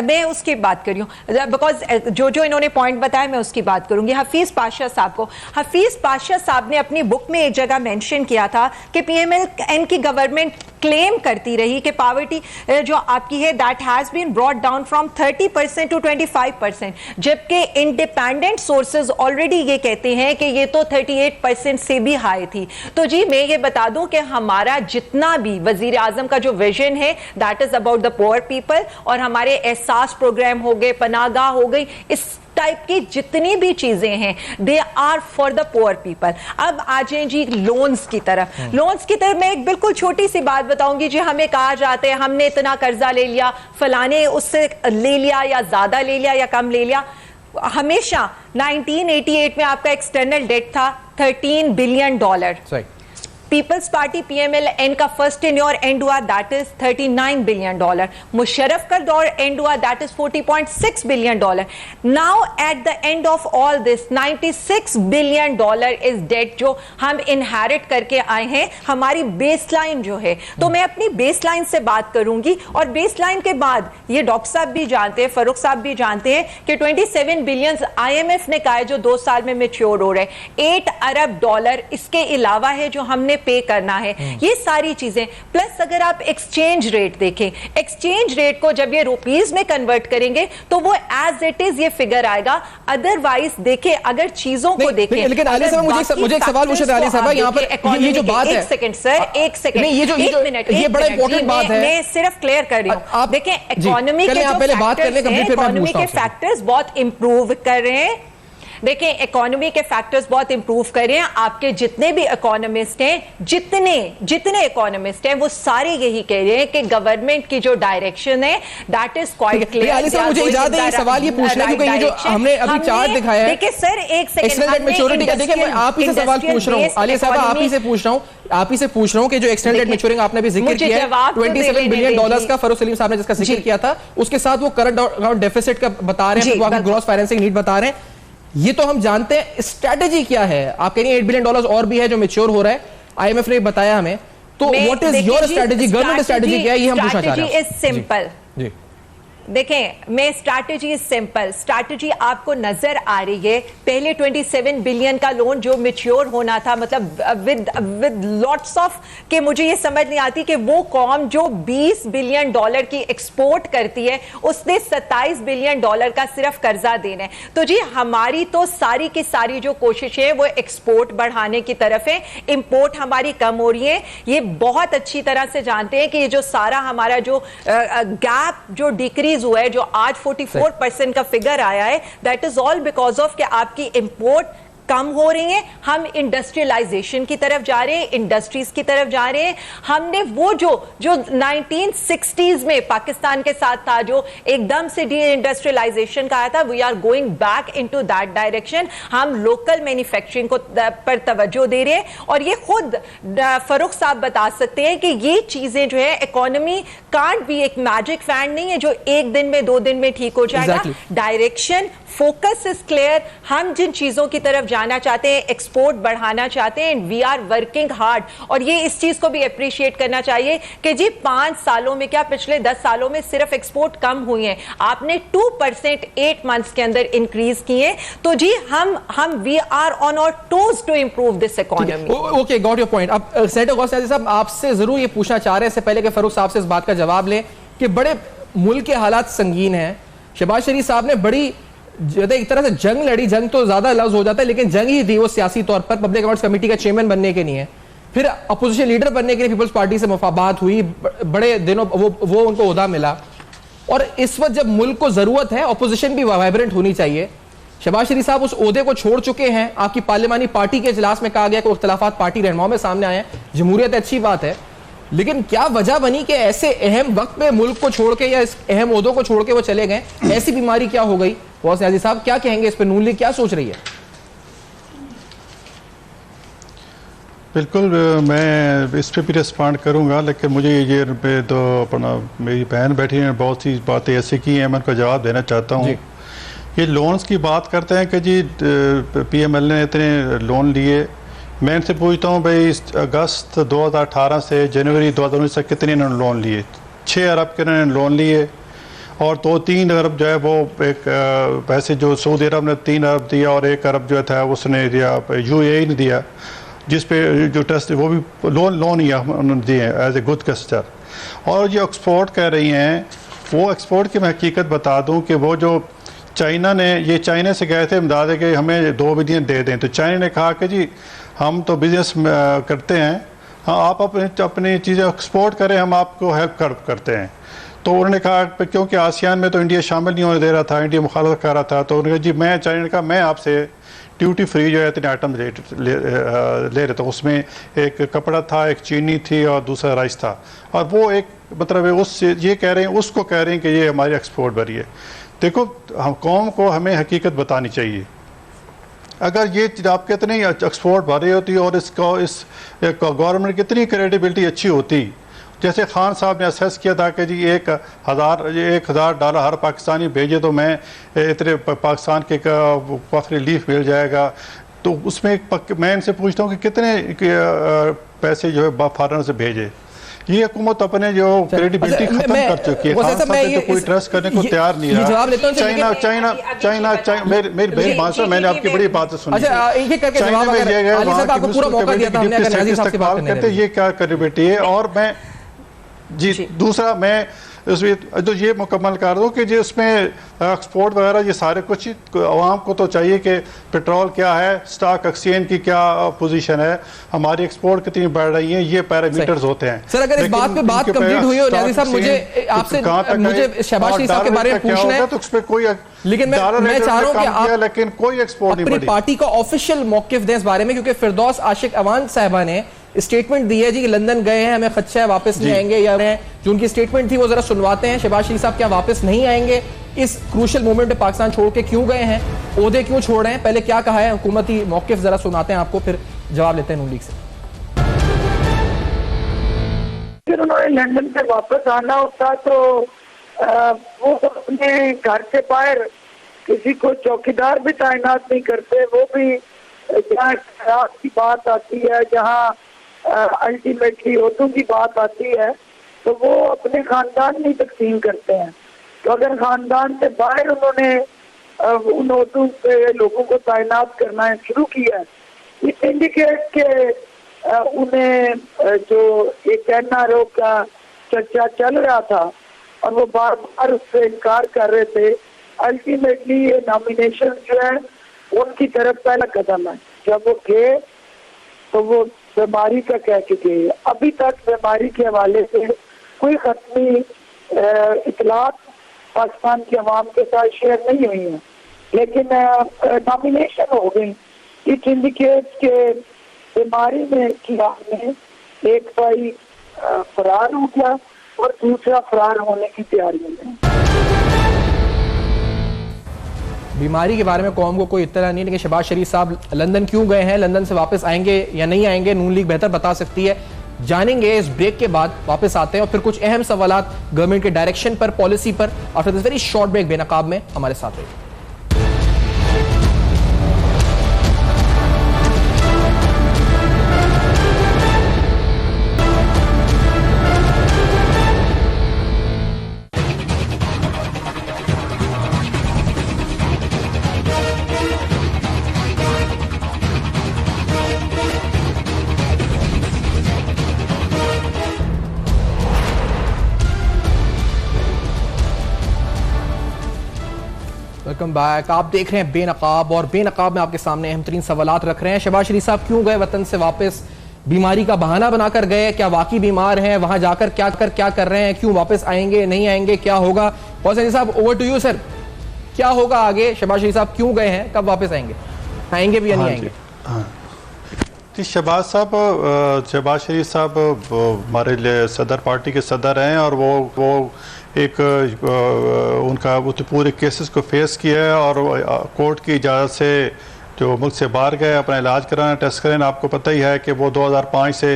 मैं उसकी बात कर रही हूं बिकॉज जो इन्होंने पॉइंट बताया मैं उसकी बात करूंगी। हफीज पाशा साहब को, हफीज पाशा साहब ने अपनी बुक में एक जगह मेंशन किया था कि पीएमएलएन की गवर्नमेंट क्लेम करती रही कि पॉवर्टी जो आपकी है that has been brought down from 30% to 25%, जबकि इंडिपेंडेंट सोर्सेज ऑलरेडी ये कहते हैं कि ये तो 38% से भी हाई थी। तो जी मैं ये बता दूं कि हमारा जितना भी वजीर आजम का जो विजन है that is about the poor people, और हमारे एहसास प्रोग्राम हो गए, पनागाह हो गई, इस टाइप की जितनी भी चीजें हैं they are for the poor people. अब आ जाए जी लोन्स की तरफ। लोन्स की तरफ मैं एक बिल्कुल छोटी सी बात बताऊंगी। जी हमें कहा जाता है हमने इतना कर्जा ले लिया, फलाने उससे ले लिया, या ज्यादा ले लिया या कम ले लिया। हमेशा 1988 में आपका एक्सटर्नल डेट था $13 बिलियन। पीपल्स पार्टी पीएमएलएन का फर्स्ट टेन्योर एंड हुआ दैट इज $39 बिलियन। मुशर्रफ का दौर एंड हुआ that is $40.6 billion. Now at the end of all this $96 billion is debt जो हम इनहेरिट करके आए हैं, हमारी बेसलाइन जो है। तो मैं अपनी बेसलाइन से बात करूंगी, और बेसलाइन के बाद ये डॉक्टर साहब भी जानते हैं, फरूख साहब भी जानते हैं कि 27 बिलियन आईएमएफ ने कहा है जो 2 साल में मैच्योर हो रहे हैं। $8 अरब इसके अलावा है जो हमने पे करना है। ये सारी चीजें प्लस अगर आप एक्सचेंज रेट देखें, एक्सचेंज रेट को जब ये रुपीस में कन्वर्ट करेंगे तो वो एज इट इज ये फिगर आएगा। अदरवाइज देखें अगर चीजों को देखें, लेकिन आलिया साहब मुझे एक सवाल पूछना है। आलिया साहब यहाँ पर ये जो बात है, एक सेकंड सर, एक सेकंड, एक मिनट, ये बड़ा इंपॉर्टेंट बात है। मैं सिर्फ क्लियर कर रही हूँ। देखें इकोनॉमी के जो इकोनॉमी के फैक्टर्स बहुत इंप्रूव कर रहे हैं। देखें इकोनॉमी के फैक्टर्स बहुत इंप्रूव कर रहे हैं। आपके जितने भी इकोनॉमिस्ट हैं, जितने इकोनॉमिस्ट हैं, वो सारे यही कह रहे हैं कि गवर्नमेंट की जो डायरेक्शन है दैट इज क्वाइट क्लियर। मुझे इजाजत दें सवाल ये पूछना, क्योंकि ये जो हमने अभी चार्ट दिखाया है। देखिए सर एक सेकंड, मैच्योरिटी का देखिए, मैं आप ही से सवाल पूछ रहा हूँ। आलिया साहब आप ही से पूछ रहा हूँ कि जो एक्सटेंडेड मैच्योरिंग आपने भी जिक्र किया है $27 बिलियन का, फरूख सलीम साहब ने जिसका जिक्र किया था, उसके साथ वो करंट अकाउंट डेफिसिट का बता रहे हैं, ग्रॉस फाइनेंसिंग नीड बता रहे हैं। ये तो हम जानते हैं, स्ट्रेटेजी क्या है? आप कह रही हैं $8 बिलियन और भी है जो मैच्योर हो रहा है, आईएमएफ ने बताया हमें। तो what is your strategy, government strategy क्या है, ये हम पूछना चाह रहे हैं। Is simple. देखें, मैं स्ट्रैटेजी सिंपल, स्ट्रैटेजी आपको नजर आ रही है। पहले 27 बिलियन का लोन जो मैच्योर होना था, मतलब विद लॉट्स ऑफ, कि मुझे ये समझ नहीं आती कि वो कौम जो 20 बिलियन डॉलर की एक्सपोर्ट करती है उसने 27 बिलियन डॉलर का सिर्फ कर्जा देना है। तो जी हमारी तो सारी की सारी जो कोशिशें वो एक्सपोर्ट बढ़ाने की तरफ है, इंपोर्ट हमारी कम हो रही है। ये बहुत अच्छी तरह से जानते हैं कि ये जो सारा हमारा जो गैप जो डिक्रीज हुआ है, जो आज 44% का फिगर आया है, that is all because of कि आपकी इंपोर्ट कम हो रही है। हम इंडस्ट्रियलाइजेशन की तरफ जा रहे हैं, इंडस्ट्रीज की तरफ जा रहे हैं। हमने वो जो 1960s में पाकिस्तान के साथ था, जो एकदम से डी इंडस्ट्रियलाइजेशन का आया था, we are going back into that direction. हम लोकल मैन्युफैक्चरिंग को पर तवज्जो दे रहे हैं, और ये खुद फरूख साहब बता सकते हैं कि ये चीजें जो है, इकोनॉमी कांट बी एक मैजिक फैन नहीं है जो एक दिन में 2 दिन में ठीक हो जाएगा। Direction, focus is clear. हम जिन चीजों की तरफ जाना चाहते हैं, एक्सपोर्ट बढ़ाना चाहते हैं, वी आर वर्किंग हार्ड। और ये इस चीज को भी अप्रिशिएट करना चाहिए कि जी 5 सालों में क्या, पिछले 10 सालों में सिर्फ एक्सपोर्ट कम हुई है, आपने 2% 8 मंथ्स के अंदर इंक्रीज किए। तो जी हम we are on our toes to improve this economy. Okay, got your point. अब सेनेटर गौस साहब, आपसे जरूर ये पूछना चाह रहे हैं, इससे पहले कि फरूख साहब से इस बात का जवाब लें, कि बड़े मुल्क के हालात संगीन हैं। शहबाज शरीफ साहब ने बड़ी एक तरह से जंग लड़ी, जंग तो ज्यादा लफ्ज हो जाता है, लेकिन जंग ही थी वो सियासी तौर पर, पब्लिक अफेयर्स कमेटी का चेयरमैन बनने के लिए, फिर अपोजिशन लीडर बनने के लिए पीपल्स पार्टी से मुफाबात हुई, बड़े दिनों वो उनको ओहदा मिला। और इस वक्त जब मुल्क को जरूरत है, अपोजिशन भी वाइब्रेंट होनी चाहिए। शहबाज शरीफ साहब उस ओहदे को छोड़ चुके हैं। आपकी पार्लिमानी पार्टी के इजलास में कहा गया कि इख्तिलाफात पार्टी रहनुमाओं में सामने आए हैं, जमहूरियत अच्छी बात है, लेकिन क्या वजह बनी कि ऐसे अहम वक्त में मुल्क को छोड़ के या इस अहम ओहदों को छोड़ के वो चले गए? ऐसी बीमारी क्या हो गई? गौस न्याजी साहब क्या कहेंगे इस पर? नून लीग क्या सोच रही है? बिल्कुल, मैं इस पे भी रिस्पॉन्ड करूंगा, लेकिन मुझे ये तो अपना मेरी बहन बैठी है, बहुत सी बातें ऐसी की हैं, मैं उनको जवाब देना चाहता हूँ। ये लोन्स की बात करते हैं कि जी PML ने इतने लोन लिए। मैं इनसे पूछता हूँ भाई, अगस्त 2018 से जनवरी 2019 तक कितने इन्होंने लोन लिए? 6 अरब के इन्होंने लोन लिए, और 2-3 अरब जो है वो एक पैसे जो सऊदी अरब ने 3 अरब दिया, और 1 अरब जो था उसने दिया, UAE ने दिया, जिस पे जो टेस्ट वो भी लोन ही उन्होंने दिए एज ए गुड कस्टर। और जो एक्सपोर्ट कह रही हैं, वो एक्सपोर्ट की मैं हकीकत बता दूं कि वो जो चाइना ने, ये चाइना से गए थे इमदाद है कि हमें 2 बिलियन दे दें, तो चाइना ने कहा कि जी हम तो बिजनेस करते हैं, हाँ आप अपनी चीज़ें एक्सपोर्ट करें, हम आपको हेल्प करते हैं। तो उन्होंने कहा क्योंकि आसियान में तो इंडिया शामिल नहीं होने दे रहा था, इंडिया मुखालफत कर रहा था, तो उन्होंने कहा जी मैं, चाइना ने कहा मैं आपसे ड्यूटी फ्री जो है इतने आइटम ले रहे थे। उसमें एक कपड़ा था, एक चीनी थी, और दूसरा राइस था। और वो एक मतलब है, उससे ये कह रहे हैं, उसको कह रहे हैं कि ये हमारी एक्सपोर्ट बढ़ी है। देखो, हम कौम को हमें हकीकत बतानी चाहिए। अगर ये आप कितनी एक्सपोर्ट बढ़ रही होती और इसको इस गवर्नमेंट की कितनी क्रेडिबिलिटी अच्छी होती, जैसे खान साहब ने असेस किया था कि जी 1,000 डॉलर हर पाकिस्तानी भेजे तो मैं इतने पाकिस्तान के फखरी रिलीफ मिल जाएगा। तो उसमें मैं इनसे पूछता हूँ कि कितने पैसे जो है फॉरेनर से भेजे। ये हुकूमत अपने जो क्रेडिबिलिटी खत्म कर चुकी है, खान साहब पे तो कोई ट्रस्ट करने को तैयार नहीं रहा। चाइना मेरी बात सुनो, मैंने आपकी बड़ी बात सुनी। चाइना में ये कहते ये क्या क्रेडिबिलिटी है। और मैं जी दूसरा मैं तो ये मुकम्मल कर दूँ कि जी उसमें एक्सपोर्ट वगैरह ये सारे कुछ आवाम को तो चाहिए कि पेट्रोल क्या है, स्टॉक एक्सचेंज की क्या पोजीशन है, हमारी एक्सपोर्ट कितनी बढ़ रही है, ये पैरामीटर्स होते हैं। सर अगर इस बात पे बात कंप्लीट हुई हो न्याजी साहब, मुझे आपसे शहबाज शरीफ साहब के बारे में पूछना है, तो उस पर कोई, लेकिन मैं चाह रहा हूं कि आप लेकिन कोई एक्सपोर्ट नहीं बढ़ी। पार्टी का ऑफिशियल मौकिफ दें इस बारे में, क्योंकि फिरदौस आशिक अवान साहिबा ने स्टेटमेंट दी है जी कि लंदन गए हैं, हमें खदशा है वापस नहीं आएंगे, या जो उनकी स्टेटमेंट थी वो जरा सुनवाते हैं। शहबाज शरीफ साहब क्या वापस नहीं आएंगे? इस क्रूशियल मोमेंट पे पाकिस्तान छोड़ के क्यों गए हैं? ओहदे क्यों छोड़ रहे हैं? पहले क्या कहा है हुकूमती मौकिफ जरा सुनाते हैं आपको, फिर जवाब लेते हैं नून लीग से। फिर उन्होंने लंदन से वापस आना होता तो वो अपने घर से बाहर किसी को चौकीदार भी तैनात नहीं करते। वो भी जहाँ शराब की बात आती है, जहाँ अल्टीमेटली ओहदों की बात आती है, तो वो अपने खानदान में तकसीम करते हैं। तो अगर खानदान से बाहर उन्होंने उन औरतों पे लोगों को तैनात करना शुरू किया, इट इंडिकेट के उन्हें जो एक एनआरओ का चर्चा चल रहा था और वो बार बार उससे इनकार कर रहे थे, अल्टीमेटली ये नॉमिनेशन जो है उनकी तरफ पहला कदम है। जब वो गए तो वो बीमारी का कह के गए। अभी तक बीमारी के हवाले से कोई खत्मी इतलात पाकिस्तान की आवाम के साथ शेयर नहीं हुई है, लेकिन नॉमिनेशन हो गई। इट इंडिकेट के बीमारी में की आपने एक भाई फरार हो गया और दूसरा फरार होने की तैयारी में। बीमारी के बारे में कौम को कोई इत्तला नहीं, लेकिन शहबाज शरीफ साहब लंदन क्यों गए हैं, लंदन से वापस आएंगे या नहीं आएंगे, नून लीग बेहतर बता सकती है। जानेंगे इस ब्रेक के बाद, वापस आते हैं और फिर कुछ अहम सवालात गवर्नमेंट के डायरेक्शन पर, पॉलिसी पर, after this very short break बेनकाब में हमारे साथ रहिए। Welcome back. आप देख रहे हैं बेनकाब और बेनकाब में आपके सामने अहम तरीन सवालात रख रहे हैं। शहबाज शरीफ साहब क्यों गए वतन से वापस, बीमारी का बहाना बनाकर गए, क्या वाकई बीमार हैं, वहां जाकर क्या कर रहे हैं, क्यों वापस आएंगे नहीं आएंगे, क्या होगा? और शरीफ साहब ओवर टू यू सर, क्या होगा आगे? शहबाज शरीफ साहब क्यों गए हैं, कब वापस आएंगे, आएंगे भी या नहीं आएंगे? जी शहबाज शरीफ साहब हमारे लिए सदर पार्टी के सदर हैं और वो एक उनका वो तो पूरे केसेस को फेस किया है और कोर्ट की इजाज़त से जो मुल्क से बाहर गए अपना इलाज कराना, टेस्ट कराना। आपको पता ही है कि वो 2005 से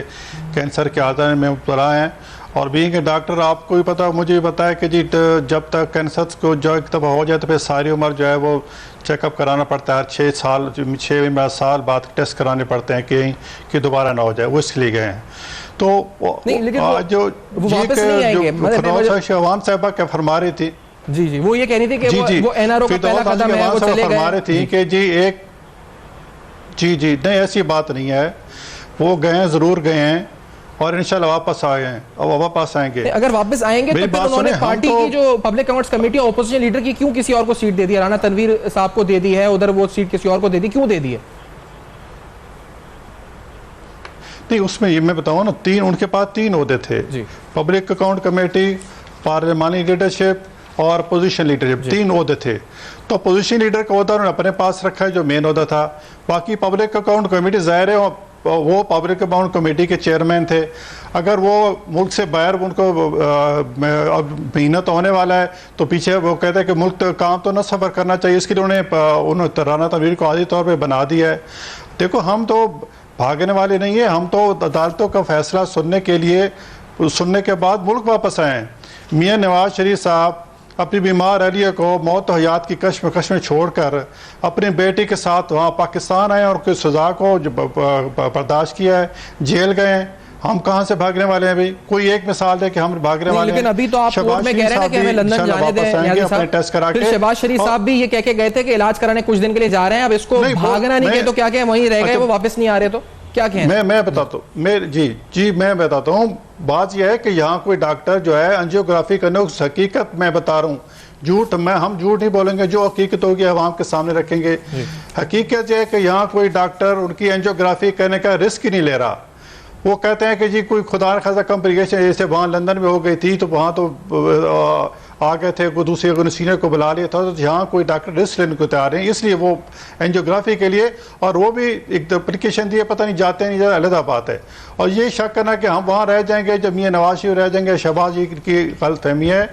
कैंसर के आदत में मुब्तला हैं और बीइंग ए डॉक्टर आपको भी पता, मुझे भी पता है कि जी जब तक कैंसर को जो एक दफ़ा हो जाए तो फिर सारी उम्र जो है वो चेकअप कराना पड़ता है। 6 साल बाद टेस्ट कराने पड़ते हैं कि दोबारा ना हो जाए, वो इसलिए गए हैं। तो शहवान साहबा क्या फरमा रही थी, जी वो ये कह रही थी कि वो एनआरओ का पहला कदम है, वो चले फरमा रही थी कि जी एक जी नहीं ऐसी बात नहीं है, वो गए हैं, जरूर गए हैं और इंशाल्लाह वापस आए हैं और वापस आएंगे। अगर वापस आएंगे तो फिर उन्होंने पार्टी की जो public accounts committee opposition leader की क्यों किसी और को सीट दे दी? राना तनवीर साहब को दे दी है, उधर वो सीट किसी और को दे दी, क्यों दे दी है? नहीं उसमें ये मैं बताऊँ ना, उनके पास 3 ओहदे थे, public account committee, parliamentary leadership और पोजीशन लीडरशिप, 3 ओहदे थे। तो पोजीशन लीडर का ओहदा उन्होंने अपने पास रखा है जो मेन ओहदा था। बाकी पब्लिक अकाउंट कमेटी ज़ाहिर है वो पब्लिक अकाउंट कमेटी के चेयरमैन थे। अगर वो मुल्क से बाहर उनको अब महीना तो होने वाला है तो पीछे वो कहते हैं कि मुल्क तो काम तो न सफ़र करना चाहिए, इसके लिए उन्होंने राना तनवीर को आदी तौर पर बना दिया है। देखो हम तो भागने वाले नहीं है, हम तो अदालतों का फैसला सुनने के बाद मुल्क वापस आए हैं। मियाँ नवाज शरीफ साहब अपनी बीमार अहलिया को मौत हयात की कश्मकश में छोड़कर अपनी बेटी के साथ वहाँ पाकिस्तान आए और कोई सज़ा को बर्दाश्त किया है, जेल गए हैं। हम कहाँ से भागने वाले हैं भाई? कोई एक मिसाल है कि हम भागने वाले हैं। लेकिन अभी तो आप कोर्ट में कह रहे हैं कि हमें लंदन जाने दें, टेस्ट करा के। शहबाज शरीफ साहब भी ये कह के गए थे कि इलाज कराने कुछ दिन के लिए जा रहे हैं, अब इसको भागना नहीं है तो क्या वहीं रह गए, वो वापस नहीं आ रहे तो क्या कहें? मैं बताता हूँ मैं बताता हूँ। बात यह है कि यहाँ कोई डॉक्टर जो है एंजियोग्राफी करने की हकीकत मैं बता रहा हूँ, झूठ हम झूठ नहीं बोलेंगे, जो हकीकत होगी आवाम के सामने रखेंगे। हकीकत यह है कि यहाँ कोई डॉक्टर उनकी एंजियोग्राफी करने का रिस्क ही नहीं ले रहा। वो कहते हैं कि जी कोई खुदा न खासा कॉम्प्लिकेशन जैसे वहाँ लंदन में हो गई थी तो वहाँ तो आ गए थे, कोई दूसरे सीनियर को बुला लिया था, तो यहाँ कोई डॉक्टर रिस्क लेने को तैयार हैं, इसलिए वो एंजियोग्राफी के लिए, और वो भी एक एप्लीकेशन दिए, पता नहीं जाते नहीं, अलग बात है। और ये शक करना कि हम वहाँ रह जाएंगे जब मियाँ नवाज शरीफ रह जाएंगे, शहबाज जी की गलतफहमी है।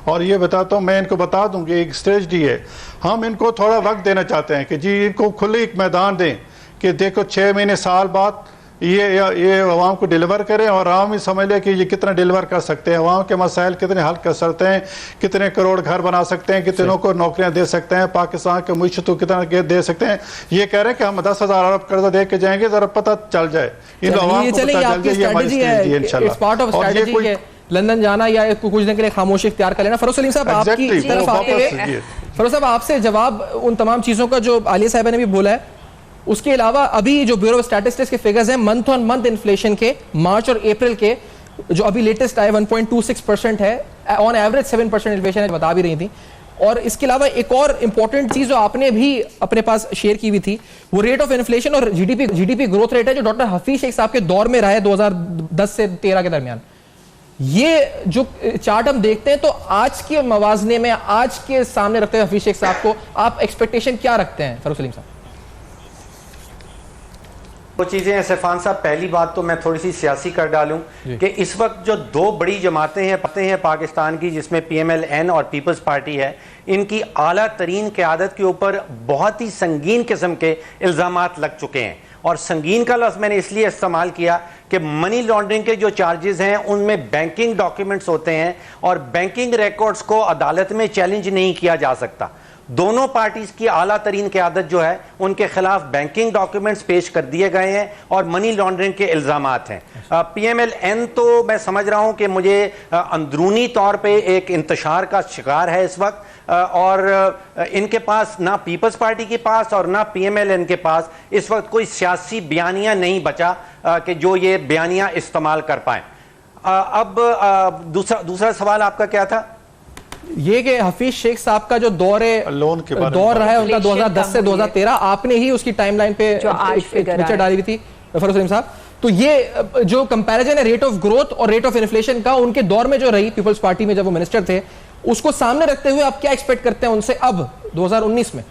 और ये बताता हूँ, मैं इनको बता दूँ कि एक स्ट्रेटजी है, हम इनको थोड़ा वक्त देना चाहते हैं कि जी इनको खुले एक मैदान दें कि देखो 6 महीने साल बाद ये अवाम को डिलीवर करें और आवाम ही समझ ले कि ये कितना डिलीवर कर सकते हैं, अवाम के मसाइल कितने हल कर सकते हैं, कितने करोड़ घर बना सकते हैं, कितनों को नौकरियां दे सकते हैं, पाकिस्तान के मुश्त कितना दे सकते हैं। ये कह रहे हैं कि हम 10,000 अरब कर्जा दे के जाएंगे, जरा पता चल जाए इन अवाम को, पता चल जाए ये हमारी स्ट्रेटजी है इंशाल्लाह। और ये कोई लंदन जाना या कुछ दिन के लिए खामोशी इख्तियार कर लेना। फरोज सलीम साहब आपकी तरफ आते हुए, फरोज साहब आपसे जवाब उन तमाम चीजों का जो आलिया साहिबा ने भी बोला है, उसके अलावा अभी जो ब्यूरो ऑफ स्टैटिस्टिक्स के फिगर्स हैं मंथ ऑन मंथ इन्फ्लेशन के, मार्च और अप्रैल के जो अभी लेटेस्ट आए 1.26% है, ऑन एवरेज 7% इन्फ्लेशन है, बता भी रही थी। और इसके अलावा एक और इंपॉर्टेंट चीज जो आपने भी अपने पास शेयर की हुई थी, वो रेट ऑफ इन्फ्लेशन और जीडीपी ग्रोथ रेट है जो डॉक्टर हफीज शेख साहब के दौर में रहा है 2010 से 13 के दरमियान। ये जो चार्ट हम देखते हैं तो आज के मवाजने में, आज के सामने रखते हैं हफीज शेख साहब को, आप एक्सपेक्टेशन क्या रखते हैं फरूख सलीम साहब? वो चीज़ें हैं सैफान साहब, पहली बात तो मैं थोड़ी सी सियासी कर डालूं कि इस वक्त जो दो बड़ी जमातें हैं पाकिस्तान की, जिसमें PMLN और पीपल्स पार्टी है, इनकी आला तरीन क़यादत के ऊपर बहुत ही संगीन किस्म के इल्ज़ामात लग चुके हैं। और संगीन का लफ्ज़ मैंने इसलिए इस्तेमाल किया कि मनी लॉन्ड्रिंग के जो चार्जेस हैं उनमें बैंकिंग डॉक्यूमेंट्स होते हैं और बैंकिंग रिकॉर्ड्स को अदालत में चैलेंज नहीं किया जा सकता। दोनों पार्टीज की आला तरीन क़यादत जो है उनके खिलाफ बैंकिंग डॉक्यूमेंट्स पेश कर दिए गए हैं और मनी लॉन्ड्रिंग के इल्ज़ामात हैं। PMLN तो मैं समझ रहा हूं कि मुझे अंदरूनी तौर पे एक इंतशार का शिकार है इस वक्त, और इनके पास ना पीपल्स पार्टी के पास और ना PMLN के पास इस वक्त कोई सियासी बयानिया नहीं बचा कि जो ये बयानिया इस्तेमाल कर पाए। अब दूसरा सवाल आपका क्या था? ये कि हफीज शेख साहब का जो दौर रहा है उनका 2010 से 2013, आपने ही उसकी टाइमलाइन पे पिक्चर डाली हुई थी फरूख सलीम साहब। तो ये जो कंपैरिजन है रेट ऑफ ग्रोथ और रेट ऑफ इन्फ्लेशन का उनके दौर में जो रही पीपल्स पार्टी में जब वो मिनिस्टर थे, उसको सामने रखते हुए आप क्या एक्सपेक्ट करते हैं उनसे अब 2019 में?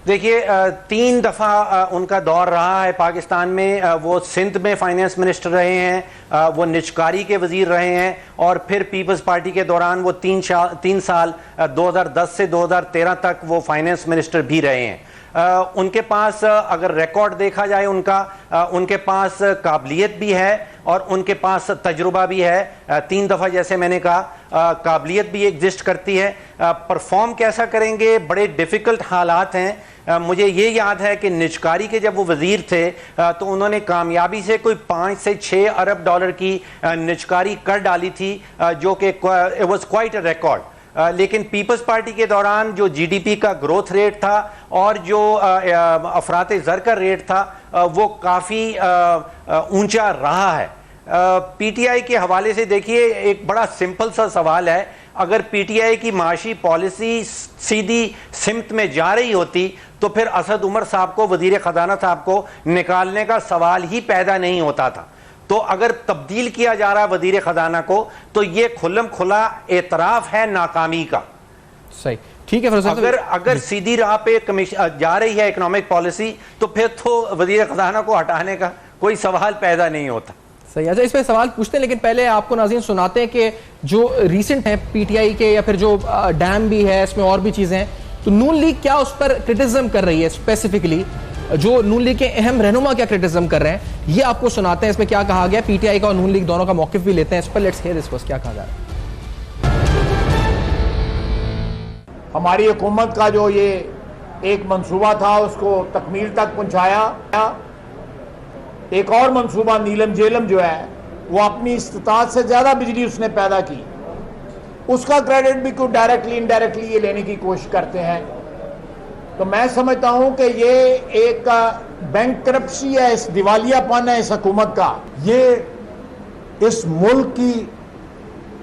देखिए, 3 दफ़ा उनका दौर रहा है पाकिस्तान में। वो सिंध में फाइनेंस मिनिस्टर रहे हैं, वो निचकारी के वजीर रहे हैं, और फिर पीपल्स पार्टी के दौरान वो 3 साल 2010 से 2013 तक वो फाइनेंस मिनिस्टर भी रहे हैं। उनके पास अगर रिकॉर्ड देखा जाए उनके पास काबिलियत भी है और उनके पास तजुर्बा भी है। 3 दफ़ा जैसे मैंने कहा काबिलियत भी एग्जिस्ट करती है। परफॉर्म कैसा करेंगे, बड़े डिफ़िकल्ट हालात हैं। मुझे ये याद है कि निचकारी के जब वो वज़ीर थे तो उन्होंने कामयाबी से कोई 5 से 6 अरब डॉलर की निचकारी कर डाली थी, जो कि it was quite a record. लेकिन पीपल्स पार्टी के दौरान जो GDP का ग्रोथ रेट था और जो अफरात ज़र का रेट था वो काफ़ी ऊंचा रहा है। PTI के हवाले से देखिए, एक बड़ा सिंपल सा सवाल है, अगर PTI की माशी पॉलिसी सीधी सिमत में जा रही होती तो फिर असद उमर साहब को, वजीर ख़जाना साहब को निकालने का सवाल ही पैदा नहीं होता था। तो अगर तब्दील किया जा रहा है वजीर खजाना को तो ये खुल्लम खुला एतराफ है नाकामी का। सही, ठीक है। अगर सीधी राह पे जा रही है इकोनॉमिक पॉलिसी तो फिर तो वजीर खजाना को हटाने का कोई सवाल पैदा नहीं होता। सही, अच्छा इस पे सवाल पूछते हैं, लेकिन पहले आपको नाज़रीन सुनाते हैं कि जो रिसेंट है PTI के, या फिर जो डैम भी है, इसमें और भी चीजें हैं, तो नून लीग क्या उस पर क्रिटिसिज्म कर रही है, स्पेसिफिकली जो नून लीग के अहम रहनुमा क्या क्रिटिसिज्म कर रहे हैं, ये आपको सुनाते हैं। इसमें क्या कहा गया, PTI का और नून लीग दोनों का मौकिफ भी लेते हैं इस पर। लेट्स हियर दिस, क्या कहा जा रहा है। हमारी हुकूमत का जो ये एक मंसूबा था उसको तकमील तक पहुंचाया। एक और मंसूबा नीलम झेलम जो है वो अपनी इस्तिताअत से ज्यादा बिजली उसने पैदा की, उसका क्रेडिट भी कोई डायरेक्टली इनडायरेक्टली ये लेने की कोशिश करते हैं। तो मैं समझता हूं कि ये एक बैंकरप्सी है, इस दिवालियापन है इस हुकूमत का। ये इस मुल्क की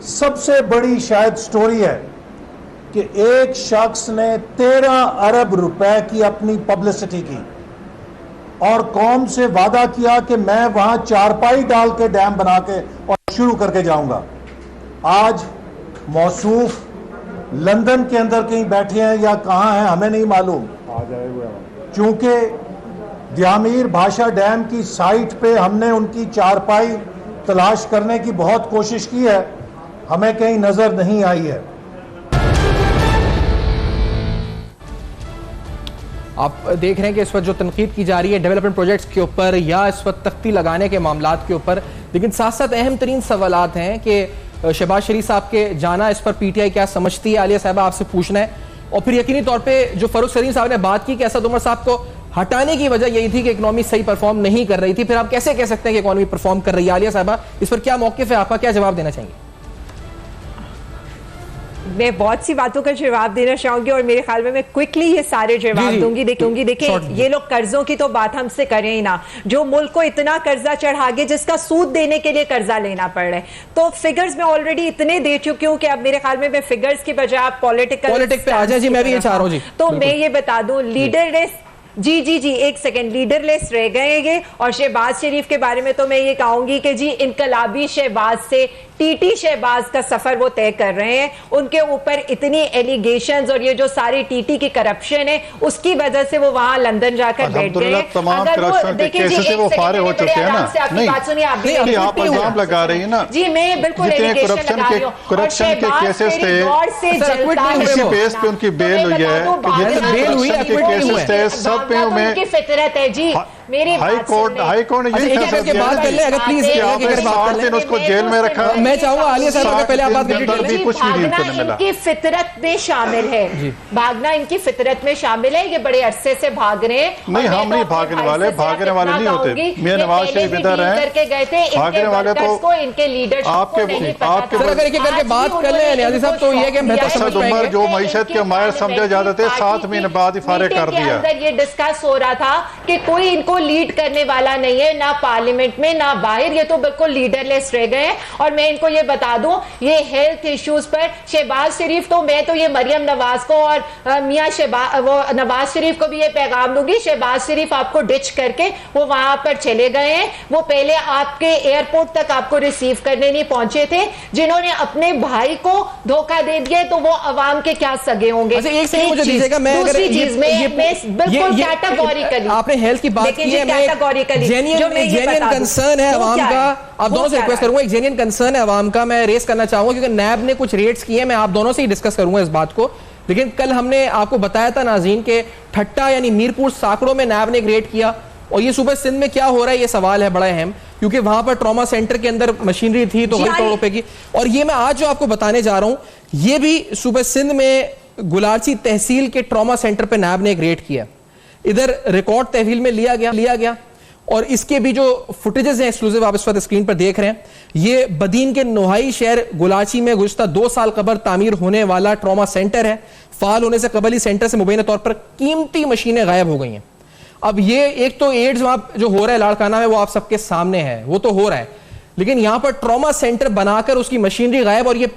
सबसे बड़ी शायद स्टोरी है कि एक शख्स ने 13 अरब रुपए की अपनी पब्लिसिटी की और कौम से वादा किया कि मैं वहां चारपाई डाल के डैम बना के और शुरू करके जाऊंगा। आज मौसूफ लंदन के अंदर कहीं बैठे हैं या कहां हैं हमें नहीं मालूम, क्योंकि दियामीर भाषा डैम की साइट पे हमने उनकी चारपाई तलाश करने की बहुत कोशिश की है, हमें कहीं नजर नहीं आई है। आप देख रहे हैं कि इस वक्त जो तनकीद की जा रही है डेवलपमेंट प्रोजेक्ट्स के ऊपर या इस वक्त तख्ती लगाने के मामलात के ऊपर, लेकिन साथ साथ अहम तरीन सवालात हैं कि शहबाज शरीफ साहब के जाना, इस पर PTI क्या समझती है। आलिया साहबा आपसे पूछना है, और फिर यकीनी तौर पे जो फरूख सलीम साहब ने बात की कि असद उमर साहब को हटाने की वजह यही थी कि इकोनॉमी सही परफॉर्म नहीं कर रही थी। फिर आप कैसे कह सकते हैं कि इकोनॉमी परफॉर्म कर रही है? आलिया साहबा, इस पर क्या मौक़िफ़ है आपका, क्या जवाब देना चाहेंगे? मैं बहुत सी बातों का जवाब देना चाहूंगी और मेरे ख्याल में मैं क्विकली ये सारे जवाब दूंगी। देखिए ये लोग कर्जों की तो बात हमसे करें ही ना, जो मुल्क को इतना कर्जा चढ़ा गए जिसका सूद देने के लिए कर्जा लेना पड़ रहा है। तो फिगर्स में ऑलरेडी इतने दे चुकी हूं कि अब मेरे ख्याल में मैं फिगर्स की बजाय पॉलिटिक्स पे आ जाए। जी, मैं भी ये चाह रहा हूं जी। तो मैं ये बता दूं, लीडरलेस जी एक सेकंड, लीडरलेस रह गए ये। और शहबाज शरीफ के बारे में तो मैं ये कहूंगी कि जी इनकलाबी शहबाज से टीटी शहबाज का सफर वो तय कर रहे हैं। उनके ऊपर इतनी एलिगेशंस और ये जो सारी टीटी की करप्शन है उसकी वजह से वो वहां लंदन जाकर बैठ गए। अगर वो देखिए जी वो फारिग हो चुके हैं ना, नहीं बात सुनिए, आप इल्जाम लगा रही है ना जी, मैं बिल्कुल करप्शन के केसेस थे, इसी बेस पे उनकी बेल हुई है, बेल हुई है, केसेस थे सब पे उनकी फितरत है जी। मेरी हाई कोर्ट ने यही फैसला किया कि उसको जेल में रखा। मैं चाहूंगा आलिया साहब अगर पहले आप बात करें, कुछ भी नहीं करने मिला। इनकी फितरत में शामिल है, भागना इनकी फितरत में शामिल है। ये बड़े अरसे से भाग रहे हैं। नहीं, हम नहीं भागने वाले नहीं होते। मियां नवाज शरीफ इधर हैं, करके गए थे, भागने वाले तो इनके लीडरशिप आपके करके बात कर ले नियाज़ी साहब। तो ये कि जो मईशत के माहिर समझे जाते थे 7 महीने बाद ही फारिग कर दिया। ये डिस्कस हो रहा था कि कोई इनको लीड करने वाला नहीं है, ना पार्लियामेंट में ना बाहर। ये तो बिल्कुल लीडरलेस रह गए। और मैं इनको ये बता दूं, ये हेल्थ इश्यूज पर शहबाज शरीफ तो मैं तो ये मरियम नवाज को और मियां नवाज शरीफ को भी ये पैगाम दूंगी, शहबाज शरीफ आपको डिच करके वो वहां पर चले गए हैं। वो पहले आपके एयरपोर्ट तक आपको रिसीव करने नहीं पहुंचे थे। जिन्होंने अपने भाई को धोखा दे दिया तो वो अवाम के क्या सगे होंगे। एक सेकंड मुझे दीजिएगा, मैं दूसरी चीज में बिल्कुल कैटेगोरिकली आपने हेल्थ की बात की है, जेन्युइन कंसर्न है अवाम का। आप दोनों से रिक्वेस्ट करूंगा, एक जेन्युइन कंसर्न है अवाम का, मैं रेस करना चाहूंगा क्योंकि नैब ने कुछ रेट्स किए, मैं आप दोनों से ही डिस्कस करूंगा इस बात को। लेकिन कल हमने आपको बताया था नाज़रीन के ठट्टा यानी मीरपुर साकड़ों में नैब ने एक रेट किया। और ये सूबे सिंध में क्या हो रहा है, ये सवाल है बड़ा अहम, क्योंकि वहां पर ट्रॉमा सेंटर के अंदर मशीनरी थी तो करोड़ रुपए की। और ये मैं आज जो आपको बताने जा रहा हूं, ये भी सूबे सिंध में गुलारची तहसील के ट्रॉमा सेंटर पर नैब ने एक रेट किया। इधर रिकॉर्ड तहवील में लिया गया और इसके भी जो फुटेजेस हैं एक्सक्लूसिव आप इस वक्त स्क्रीन पर देख रहे हैं, ये बदीन के नोहाई शहर गुलारची में गुज़श्ता 2 साल कबल तामीर होने वाला ट्रॉमा सेंटर है। फाल होने से कबल ही सेंटर से मुबैना तौर पर कीमती मशीनें गायब हो गई हैं। अब ये एक तो एड्स वहां जो हो रहा है लाड़काना में वो आप सबके सामने है, वो तो हो रहा है, लेकिन यहां पर ट्रॉमा सेंटर बनाकर उसकी मशीनरी गायब। और ये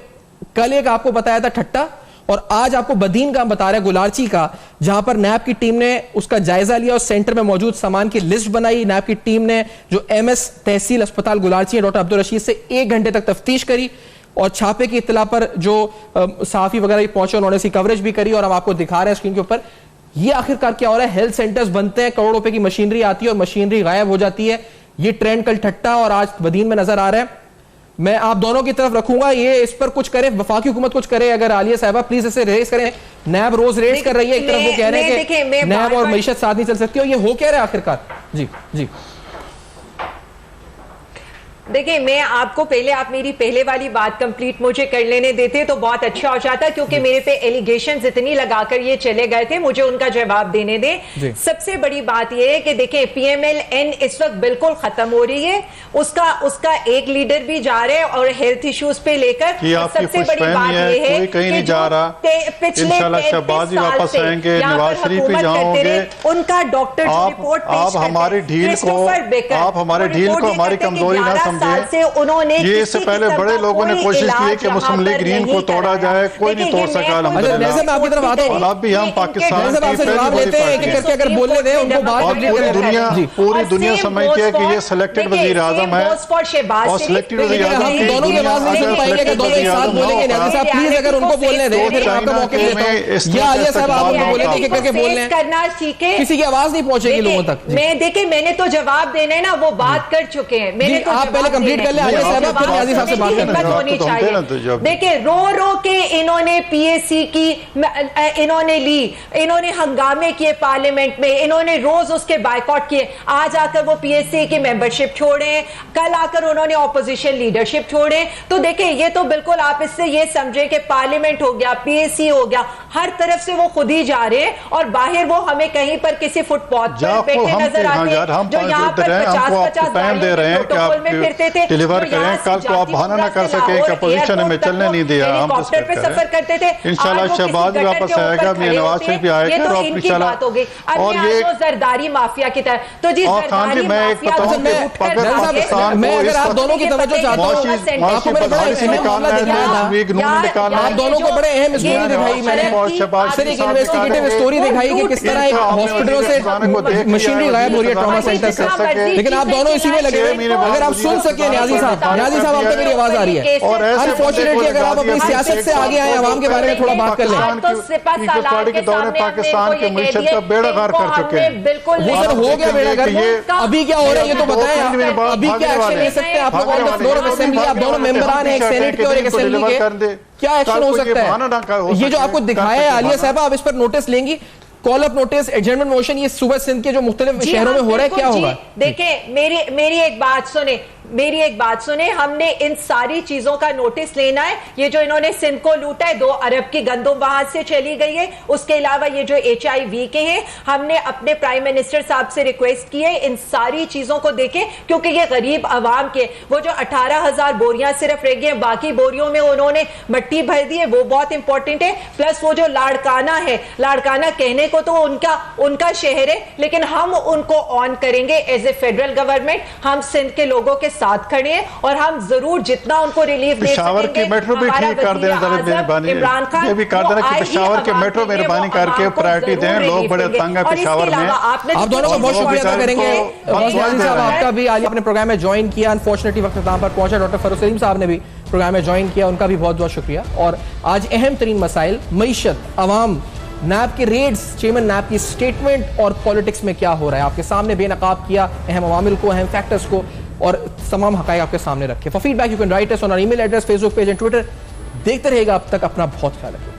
कल एक आपको बताया था ठट्टा और आज आपको बदीन का बता रहा है गुलारची का, जहां पर नैब की टीम ने उसका जायजा लिया और सेंटर में मौजूद सामान की लिस्ट बनाई। नैब की टीम ने जो एमएस तहसील अस्पताल गुलारची डॉक्टर अब्दुल रशीद से 1 घंटे तक तफ्तीश करी और छापे की इत्तला पर जो सहाफी वगैरह पहुंचे उन्होंने इसकी कवरेज भी करी। और हम आपको दिखा रहे हैं स्क्रीन के ऊपर, ये आखिरकार क्या हो रहा है। हेल्थ सेंटर्स बनते हैं, करोड़ों रुपए की मशीनरी आती है और मशीनरी गायब हो जाती है। ये ट्रेंड कल ठट्टा और आज बदीन में नजर आ रहा है। मैं आप दोनों की तरफ रखूंगा, ये इस पर कुछ करे, वफाकी हुकूमत कुछ करे। अगर आलिया साहबा प्लीज इसे रेस करें। नैब रोज रेस कर रही है, एक तरफ वो कह रहे हैं कि नैब और मईशत साथ नहीं चल सकती, और ये हो क्या रहा है आखिरकार। जी देखिए, मैं आपको पहले आप मेरी पहले वाली बात कंप्लीट मुझे कर लेने देते तो बहुत अच्छा हो जाता, क्योंकि मेरे पे एलिगेशंस इतनी लगाकर ये चले गए थे, मुझे उनका जवाब देने दें। सबसे बड़ी बात ये है कि देखिए PMLN इस वक्त बिल्कुल खत्म हो रही है, उसका एक लीडर भी जा रहे हैं और हेल्थ इश्यूज पे लेकर सबसे बड़ी बात ये है कि पिछले 33 साल से यहाँ पर हुकूमत करते रहे, उनका डॉक्टर रिपोर्ट आप हमारी ढील को हमारी कमजोरी ना समझे। उन्होंने ये इससे पहले बड़े लोगों ने कोशिश की है कि मुस्लिम लीग ग्रीन को तोड़ा जाए, कोई नहीं तोड़ सका। अब भी हम पाकिस्तान पूरी दुनिया समझती है कि ये सिलेक्टेड वजीर आजम है और सिलेक्टेड वजीर आजम अगर उनको बोलने दें करना सीखे, किसी की आवाज नहीं पहुंचेगी लोगों तक। मैंने तो जवाब देने ना वो बात कर चुके हैं, मैंने तो पहले कंप्लीट कर ले, आलिया साहब फिर नियाज़ी साहब से बात करना होनी चाहिए। देखिए रो के इन्होंने PAC की इन्होंने हंगामे किए पार्लियामेंट में, इन्होंने रोज उसके बायकॉट किए। आज आकर वो PAC की मेंबरशिप छोड़े, कल आकर उन्होंने ऑपोजिशन लीडरशिप छोड़े। तो देखिए, ये तो बिल्कुल आप इससे ये समझे कि पार्लियामेंट हो गया, PAC हो गया, हर तरफ से वो खुद ही जा रहे हैं और बाहर वो हमें कहीं पर किसी फुटपाथ पर बैठे नजर आते हैं, जो यहाँ पर 50-50 टाइम दे रहे हैं कि आप फिरते थे, डिलीवर करें। कल को आप बहाना ना कर सके कि अपोजिशन हमें चलने नहीं दिया, हम तो पे सफर करते थे। इंशाल्लाह शहबाज भी वापस आएगा, मीर नवाज शरीफ भी आएगा और इंशाल्लाह। और ये जरदारी माफिया की तरह, तो जी जरदारी माफिया पाकिस्तान मैं अगर आप दोनों की तवज्जो चाहता हूं, आपको मैंने बड़ा अहम मामला दिखाया था, आप दोनों को बड़े अहम स्टोरी दिखाई मैंने, फिर एक इन्वेस्टिगेटिव स्टोरी दिखाई कि किस तरह एक हॉस्पिटलों से मशीनरी गायब हो रही है ट्रॉमा सेंटर से, लेकिन आप दोनों इसी में लगे हुए। अगर आप सुन सके न्याजी साहब आप तक मेरी आवाज आ रही है, और अनफॉर्चुनेटली अगर आप अपनी सियासत से आगे आए, आवाम के बारे में थोड़ा बात कर लें। पार्टी के दौर में पाकिस्तान के मईशत का बेड़ा गर्क कर चुके हैं, बिल्कुल वो सर हो गया बेड़ा गर्क। अभी क्या हो रहा है ये तो बताएं, अभी क्या एक्शन ले सकते हैं आप लोग on the floor of assembly? आप दोनों मेंबरान हैं, एक सेनेट के और एक असेंबली के, क्या एक्शन हो सकता है? ये जो आपको दिखाया है आलिया साहबा, आप इस पर नोटिस लेंगी? Call up notice, adjournment motion, ये सुबह सिंध के जो मुख्तलिफ शहरों में हो रहा है, क्या होगा? देखें, मेरी एक बात सुने, हमने इन सारी चीजों का नोटिस लेना है। ये जो इन्होंने सिंध को लूटा है, 2 अरब की गंदम वहां से चली गई है, उसके अलावा ये जो HIV के हैं, हमने अपने प्राइम मिनिस्टर साहब से रिक्वेस्ट की है इन सारी चीजों को देखें, क्योंकि ये गरीब आवाम के वो जो 18,000 बोरियां सिर्फ रह गई हैं, बाकी बोरियों में उन्होंने मट्टी भर दी है, वो बहुत इंपॉर्टेंट है। प्लस वो जो लाड़काना है, लाड़काना कहने को तो उनका शहर है, लेकिन हम उनको ऑन करेंगे एज ए फेडरल गवर्नमेंट। हम सिंध के लोगों के साथ खड़े हैं और हम जरूर जितना उनको रिलीफ दे पेशावर की मेट्रो भी ठीक कर दें, इमरान खान ये भी कर देना कि पेशावर के मेट्रो मेहरबानी करके प्रायोरिटी दें, लोग बड़े तंग है पेशावर में। आप दोनों को बहुत शुक्रिया अदा करेंगे, आपका भी आज अपने प्रोग्राम में ज्वाइन किया, अनफॉर्चुनेटली वक्त पर पहुंचा। डॉक्टर फरूख सलीम साहब ने भी प्रोग्राम में ज्वाइन किया, उनका भी बहुत बहुत शुक्रिया। और आज अहम तरीन मसाइल, मईशत, अवाम, नैब के रेड्स, चेयरमैन नैब की स्टेटमेंट और पॉलिटिक्स में क्या हो रहा है, आपके सामने बेनकाब किया, अहम अवामिल को, अहम फैक्टर्स को और तमाम हकायक आपके सामने रखे। For feedback you can write us on our email address, Facebook page and Twitter. देखते रहेगा, अब तक अपना बहुत ख्याल रखिए।